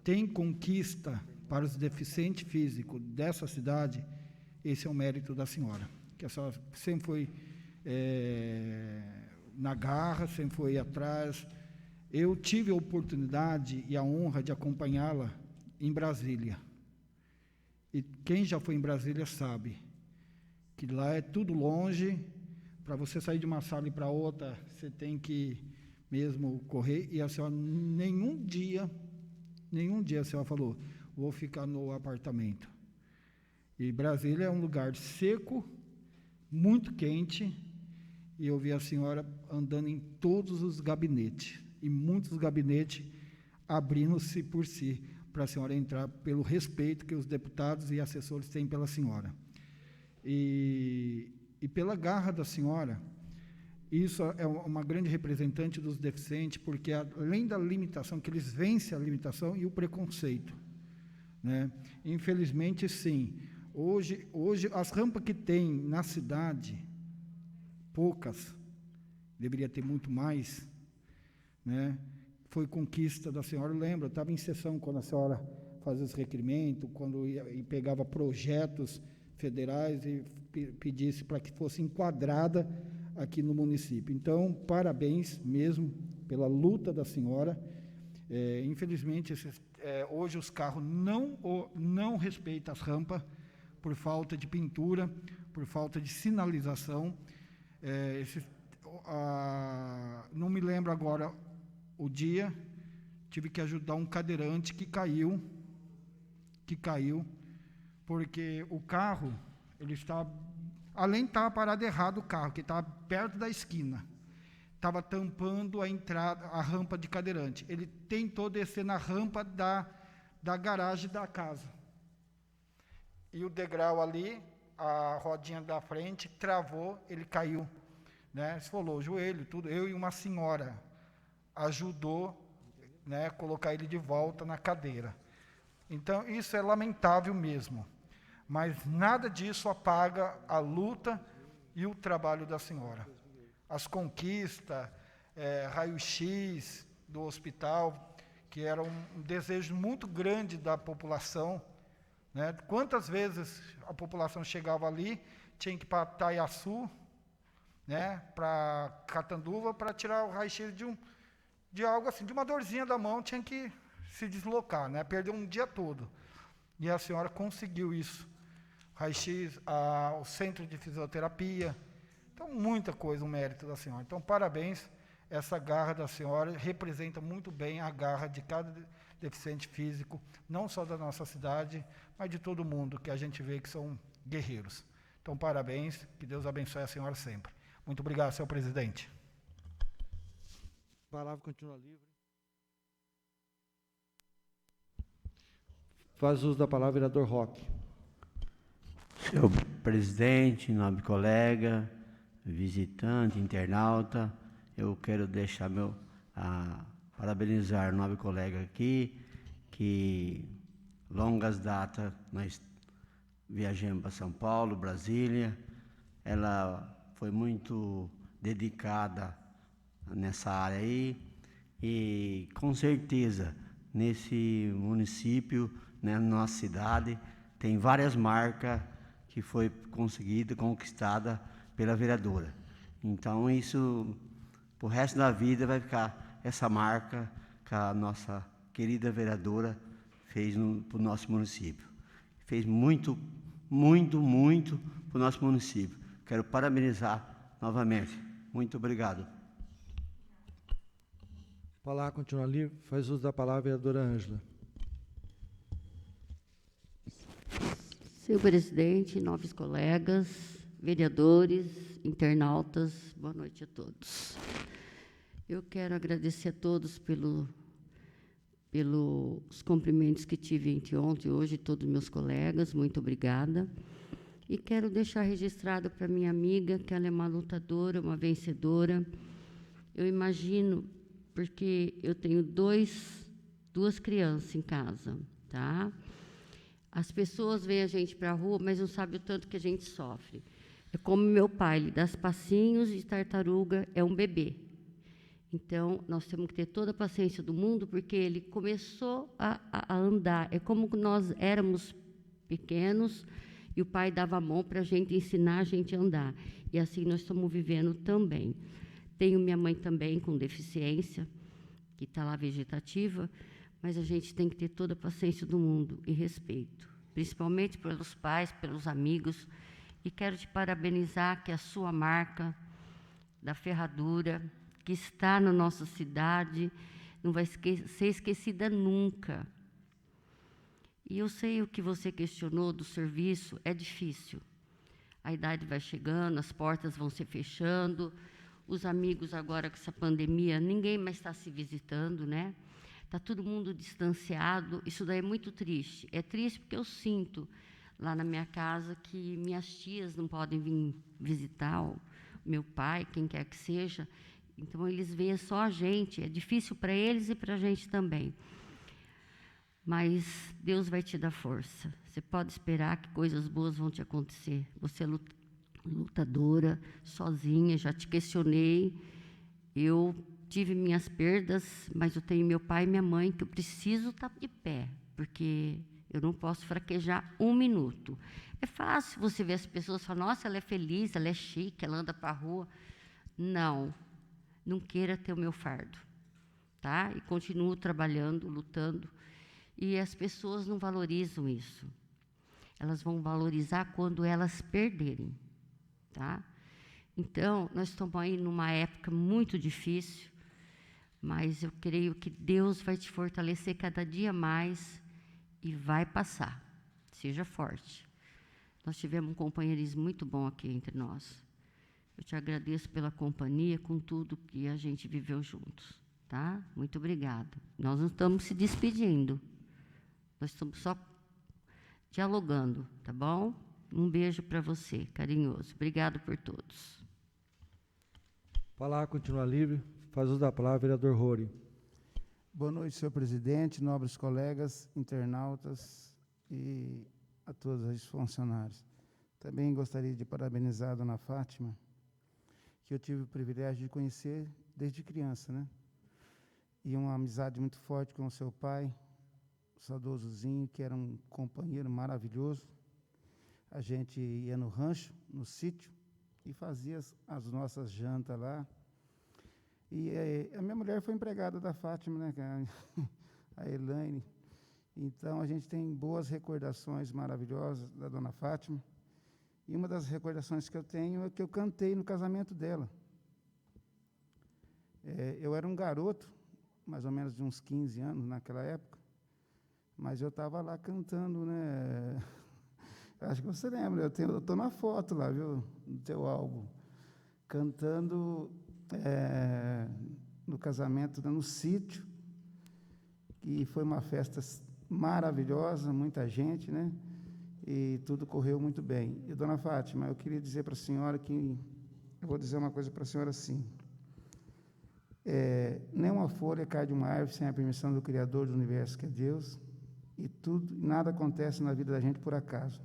tem conquista para os deficientes físicos dessa cidade, esse é o mérito da senhora. Que a senhora sempre foi na garra, sempre foi atrás. Eu tive a oportunidade e a honra de acompanhá-la em Brasília. E quem já foi em Brasília sabe que lá é tudo longe. Para você sair de uma sala e para outra, você tem que mesmo correr. E a senhora, nenhum dia a senhora falou, vou ficar no apartamento. E Brasília é um lugar seco, muito quente, e eu vi a senhora andando em todos os gabinetes, e muitos gabinetes abrindo-se por si, para a senhora entrar, pelo respeito que os deputados e assessores têm pela senhora. E pela garra da senhora, isso é uma grande representante dos deficientes, porque além da limitação, que eles vencem a limitação e o preconceito, né? Infelizmente, sim. Hoje as rampas que tem na cidade, poucas, deveria ter muito mais, né? Foi conquista da senhora, eu lembro, eu estava em sessão quando a senhora fazia os requerimentos, quando ia e pegava projetos federais e pedisse para que fosse enquadrada aqui no município. Então, parabéns mesmo pela luta da senhora. Infelizmente, hoje os carros não respeitam as rampas por falta de pintura, por falta de sinalização. Não me lembro agora o dia, tive que ajudar um cadeirante que caiu, porque o carro, ele estava, além de estar parado errado o carro, que estava perto da esquina, estava tampando a entrada, a rampa de cadeirante. Ele tentou descer na rampa da garagem da casa. E o degrau ali, a rodinha da frente, travou, ele caiu, né? Esfolou o joelho, tudo. Eu e uma senhora ajudou, né, colocar ele de volta na cadeira. Então, isso é lamentável mesmo. Mas nada disso apaga a luta e o trabalho da senhora. As conquistas, raio-x do hospital, que era um desejo muito grande da população, né? Quantas vezes a população chegava ali, tinha que ir para Taiaçu, né, para Catanduva, para tirar o raio-x de algo assim, de uma dorzinha da mão, tinha que se deslocar, né? Perdeu um dia todo. E a senhora conseguiu isso. Raio-x, o centro de fisioterapia. Então, muita coisa, um mérito da senhora. Então, parabéns. Essa garra da senhora representa muito bem a garra de cada deficiente físico, não só da nossa cidade, mas de todo mundo, que a gente vê que são guerreiros. Então, parabéns. Que Deus abençoe a senhora sempre. Muito obrigado, senhor presidente. A palavra continua livre. Faz uso da palavra, vereador Roque. Senhor presidente, nobre colega, visitante, internauta, eu quero deixar parabenizar o nobre colega aqui, que longas datas nós viajamos para São Paulo, Brasília. Ela foi muito dedicada nessa área aí, e com certeza nesse município, né, na nossa cidade, tem várias marcas que foi conquistada pela vereadora. Então isso, pro resto da vida, vai ficar essa marca que a nossa querida vereadora fez para o nosso município. Fez muito, muito, muito para o nosso município. Quero parabenizar novamente. Muito obrigado. A palavra continua livre. Faz uso da palavra, vereadora Ângela. Senhor presidente, nobres colegas, vereadores, internautas, boa noite a todos. Eu quero agradecer a todos pelos cumprimentos que tive entre ontem e hoje, todos meus colegas, muito obrigada. E quero deixar registrado para minha amiga que ela é uma lutadora, uma vencedora. Eu imagino, porque eu tenho duas crianças em casa, tá? As pessoas veem a gente para a rua, mas não sabem o tanto que a gente sofre. É como meu pai, ele dá passinhos de tartaruga, é um bebê. Então, nós temos que ter toda a paciência do mundo, porque ele começou a andar. É como nós éramos pequenos e o pai dava a mão para a gente ensinar a gente a andar. E assim nós estamos vivendo também. Tenho minha mãe também com deficiência, que está lá vegetativa, mas a gente tem que ter toda a paciência do mundo e respeito, principalmente pelos pais, pelos amigos. E quero te parabenizar que a sua marca da ferradura, que está na nossa cidade, não vai ser esquecida nunca. E eu sei o que você questionou do serviço, é difícil. A idade vai chegando, as portas vão se fechando, os amigos agora com essa pandemia, ninguém mais está se visitando, né? Está todo mundo distanciado, isso daí é muito triste. É triste porque eu sinto lá na minha casa que minhas tias não podem vir visitar o meu pai, quem quer que seja. Então, eles veem só a gente. É difícil para eles e para a gente também. Mas Deus vai te dar força. Você pode esperar que coisas boas vão te acontecer. Você lutadora, sozinha, já te questionei. Eu tive minhas perdas, mas eu tenho meu pai e minha mãe, que eu preciso estar de pé, porque eu não posso fraquejar um minuto. É fácil você ver as pessoas e falar, nossa, ela é feliz, ela é chique, ela anda para a rua. Não, não queira ter o meu fardo, tá? E continuo trabalhando, lutando, e as pessoas não valorizam isso. Elas vão valorizar quando elas perderem, tá? Então, nós estamos aí numa época muito difícil, mas eu creio que Deus vai te fortalecer cada dia mais e vai passar. Seja forte. Nós tivemos um companheirismo muito bom aqui entre nós. Eu te agradeço pela companhia, com tudo que a gente viveu juntos, tá? Muito obrigada. Nós não estamos se despedindo. Nós estamos só dialogando, tá bom? Um beijo para você, carinhoso. Obrigado por todos. A palavra continua livre. Faz uso da palavra, vereador Rory. Boa noite, senhor presidente, nobres colegas, internautas e a todos os funcionários. Também gostaria de parabenizar a dona Fátima, que eu tive o privilégio de conhecer desde criança, né? E uma amizade muito forte com o seu pai, o saudoso Zinho, que era um companheiro maravilhoso. A gente ia no rancho, no sítio, e fazia as nossas jantas lá. E a minha mulher foi empregada da Fátima, né, a Elaine. Então, a gente tem boas recordações maravilhosas da dona Fátima. E uma das recordações que eu tenho é que eu cantei no casamento dela. Eu era um garoto, mais ou menos de uns 15 anos naquela época, mas eu estava lá cantando, né? Acho que você lembra, eu estou na foto lá, viu, no teu álbum, cantando no casamento, no sítio, e foi uma festa maravilhosa, muita gente, né? E tudo correu muito bem. E, dona Fátima, eu queria dizer para a senhora que, eu vou dizer uma coisa para a senhora assim, nenhuma folha cai de uma árvore sem a permissão do Criador do Universo, que é Deus, e nada acontece na vida da gente por acaso.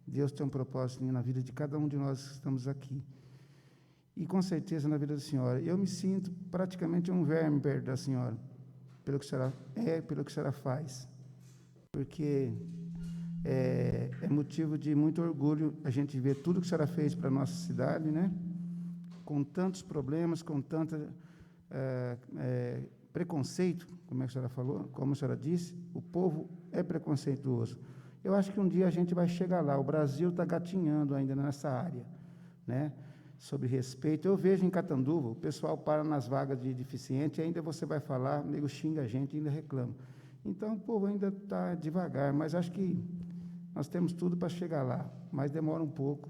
Deus tem um propósito na vida de cada um de nós que estamos aqui. E, com certeza, na vida da senhora. Eu me sinto praticamente um verme perto da senhora, pelo que a senhora é, pelo que a senhora faz. Porque é motivo de muito orgulho a gente ver tudo que a senhora fez para a nossa cidade, né? Com tantos problemas, com tanto preconceito, como é que a senhora falou, como a senhora disse, o povo é preconceituoso. Eu acho que um dia a gente vai chegar lá. O Brasil está gatinhando ainda nessa área, né? Sobre respeito. Eu vejo em Catanduva, o pessoal para nas vagas de deficiente, ainda você vai falar, o nego xinga a gente, ainda reclama. Então, o povo ainda está devagar, mas acho que nós temos tudo para chegar lá, mas demora um pouco,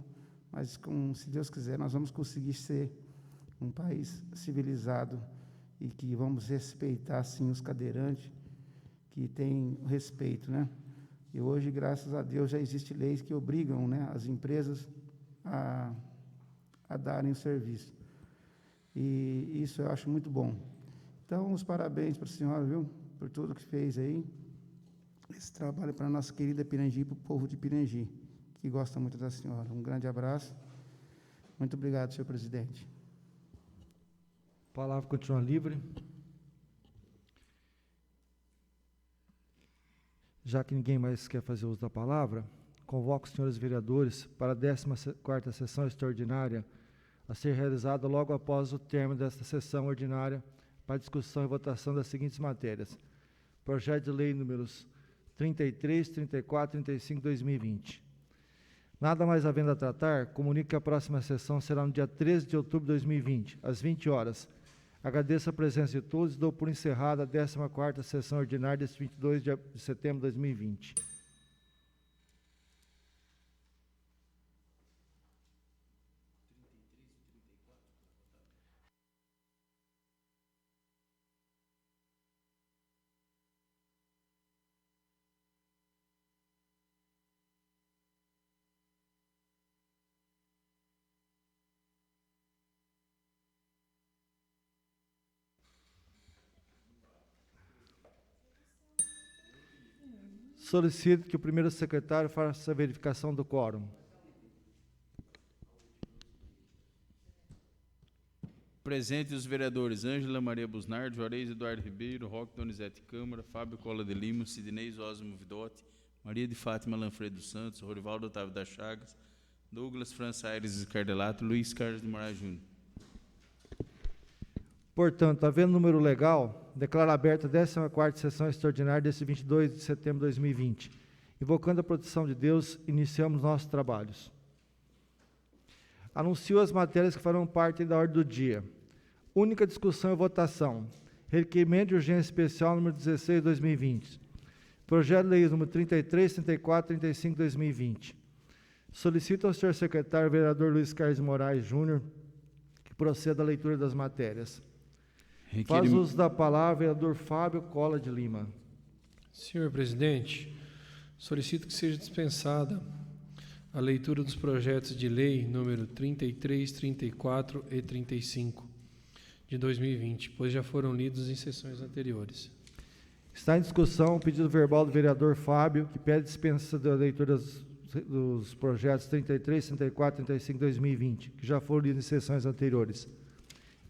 mas, se Deus quiser, nós vamos conseguir ser um país civilizado e que vamos respeitar, sim, os cadeirantes, que têm respeito, né? E hoje, graças a Deus, já existem leis que obrigam, né, as empresas a darem o serviço. E isso eu acho muito bom. Então, os parabéns para a senhora, viu, por tudo que fez aí. Esse trabalho para a nossa querida Pirangi, para o povo de Pirangi, que gosta muito da senhora. Um grande abraço. Muito obrigado, senhor presidente. A palavra continua livre. Já que ninguém mais quer fazer uso da palavra, convoco os senhores vereadores para a 14ª sessão extraordinária a ser realizada logo após o término desta sessão ordinária para discussão e votação das seguintes matérias. Projeto de lei números 33, 34 e 35 de 2020. Nada mais havendo a tratar, comunico que a próxima sessão será no dia 13 de outubro de 2020, às 20 horas. Agradeço a presença de todos e dou por encerrada a 14ª sessão ordinária deste 22 de setembro de 2020. Solicito que o primeiro secretário faça a verificação do quórum. Presente os vereadores Ângela Maria Busnardo, Juarez Eduardo Ribeiro, Roque Donizete Câmara, Fábio Cola de Lima, Sidnei Osmo Vidotti, Maria de Fátima Lanfredo Santos, Rorivaldo Otávio das Chagas, Douglas França Aires Cardelato, Luiz Carlos de Moraes Júnior. Portanto, havendo número legal, declaro aberta a 14ª sessão extraordinária desse 22 de setembro de 2020. Invocando a proteção de Deus, iniciamos nossos trabalhos. Anuncio as matérias que farão parte da ordem do dia. Única discussão e votação. Requerimento de urgência especial número 16 de 2020. Projeto de lei número 33, 34, 35 de 2020. Solicito ao senhor secretário vereador Luiz Carlos de Moraes Júnior que proceda à leitura das matérias. Faz uso da palavra vereador Fábio Cola de Lima. Senhor presidente, solicito que seja dispensada a leitura dos projetos de lei número 33, 34 e 35 de 2020, pois já foram lidos em sessões anteriores. Está em discussão o pedido verbal do vereador Fábio, que pede dispensa da leitura dos projetos 33, 34 e 35 de 2020, que já foram lidos em sessões anteriores.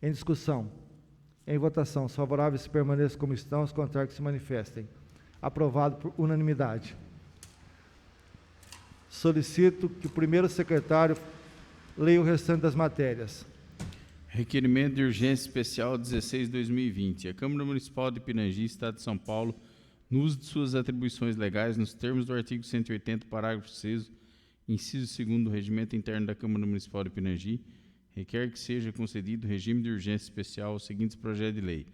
Em discussão. Em votação. Os favoráveis permaneçam como estão, os contrários que se manifestem. Aprovado por unanimidade. Solicito que o primeiro secretário leia o restante das matérias. Requerimento de urgência especial 16 de 2020. A Câmara Municipal de Pirangi, Estado de São Paulo, no uso de suas atribuições legais, nos termos do artigo 180, parágrafo 6º, inciso 2º do Regimento Interno da Câmara Municipal de Pirangi, requer que seja concedido regime de urgência especial aos seguintes projetos de lei.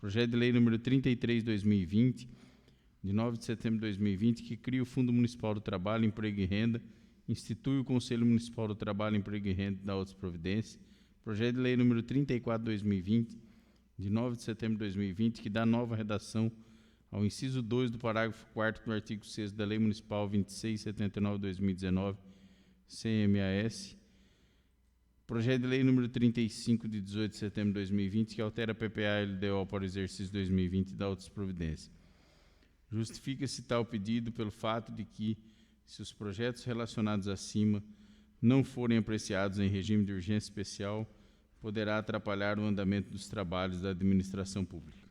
Projeto de lei número 33 de 2020, de 9 de setembro de 2020, que cria o Fundo Municipal do Trabalho, Emprego e Renda, institui o Conselho Municipal do Trabalho, Emprego e Renda e dá outras providências. Projeto de lei número 34 de 2020, de 9 de setembro de 2020, que dá nova redação ao inciso 2 do parágrafo 4º do artigo 6º da Lei Municipal 2679 de 2019, CMAS. Projeto de lei número 35 de 18 de setembro de 2020, que altera a PPA LDO para o exercício 2020 e dá outras providências. Justifica-se tal pedido pelo fato de que, se os projetos relacionados acima não forem apreciados em regime de urgência especial, poderá atrapalhar o andamento dos trabalhos da administração pública.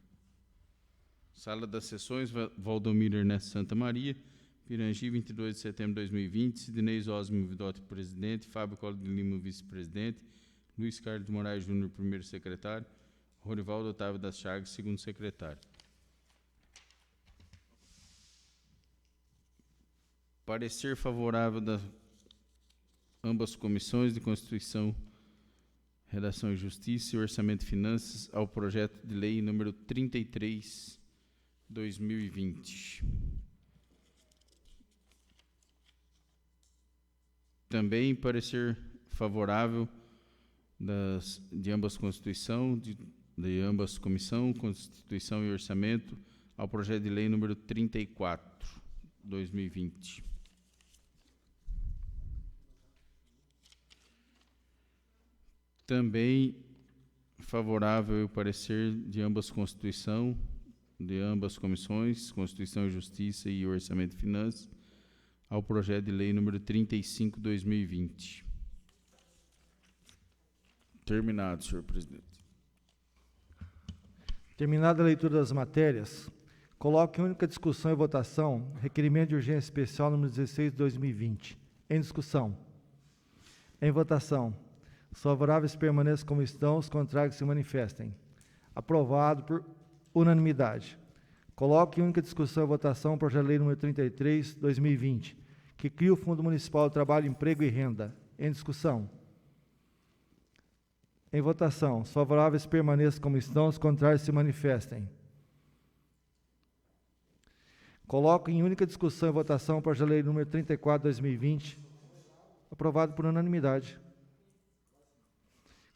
Sala das Sessões, Valdomiro Ernesto Santa Maria, Pirangi, 22 de setembro de 2020, Sidnei Osmo Vidotti, presidente, Fábio Cola de Lima, vice-presidente, Luiz Carlos de Moraes Júnior, primeiro secretário, Rorivaldo Otávio das Chagas, segundo secretário. Parecer favorável das ambas comissões de Constituição, Redação e Justiça e Orçamento e Finanças ao projeto de lei número 33, 2020. Também parecer favorável de ambas Constituição, de ambas Comissão, Constituição e Orçamento, ao projeto de lei número 34, 2020. Também favorável o parecer de ambas Constituição, de ambas Comissões, Constituição e Justiça e Orçamento e Finanças, ao projeto de lei número 35, 2020. Terminado, senhor presidente. Terminada a leitura das matérias, coloco em única discussão e votação requerimento de urgência especial número 16 de 2020. Em discussão. Em votação. Os favoráveis permaneçam como estão, os contrários se manifestem. Aprovado por unanimidade. Coloco em única discussão e votação o projeto de lei número 33, 2020, que cria o Fundo Municipal do Trabalho, Emprego e Renda. Em discussão. Em votação. Os favoráveis permaneçam como estão, os contrários se manifestem. Coloco em única discussão e votação o projeto de lei número 34, 2020, aprovado por unanimidade.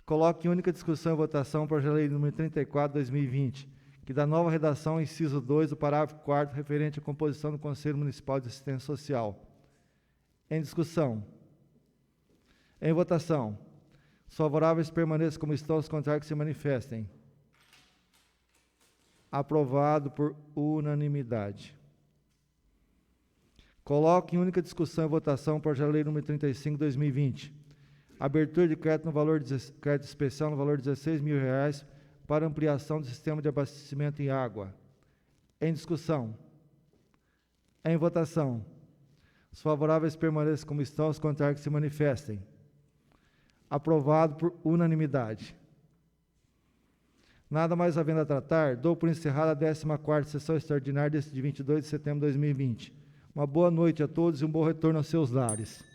Coloco em única discussão e votação o projeto de lei número 34, 2020, que dá nova redação ao inciso 2 do parágrafo 4º referente à composição do Conselho Municipal de Assistência Social. Em discussão. Em votação. Os favoráveis permaneçam como estão, os contrários que se manifestem. Aprovado por unanimidade. Coloco em única discussão e votação o projeto de lei número 35, 2020, Abertura de crédito no valor crédito especial no valor de R$16 mil para ampliação do sistema de abastecimento em água. Em discussão. Em votação. Os favoráveis permaneçam como estão, os contrários que se manifestem. Aprovado por unanimidade. Nada mais havendo a tratar, dou por encerrada a 14ª sessão extraordinária deste dia 22 de setembro de 2020. Uma boa noite a todos e um bom retorno aos seus lares.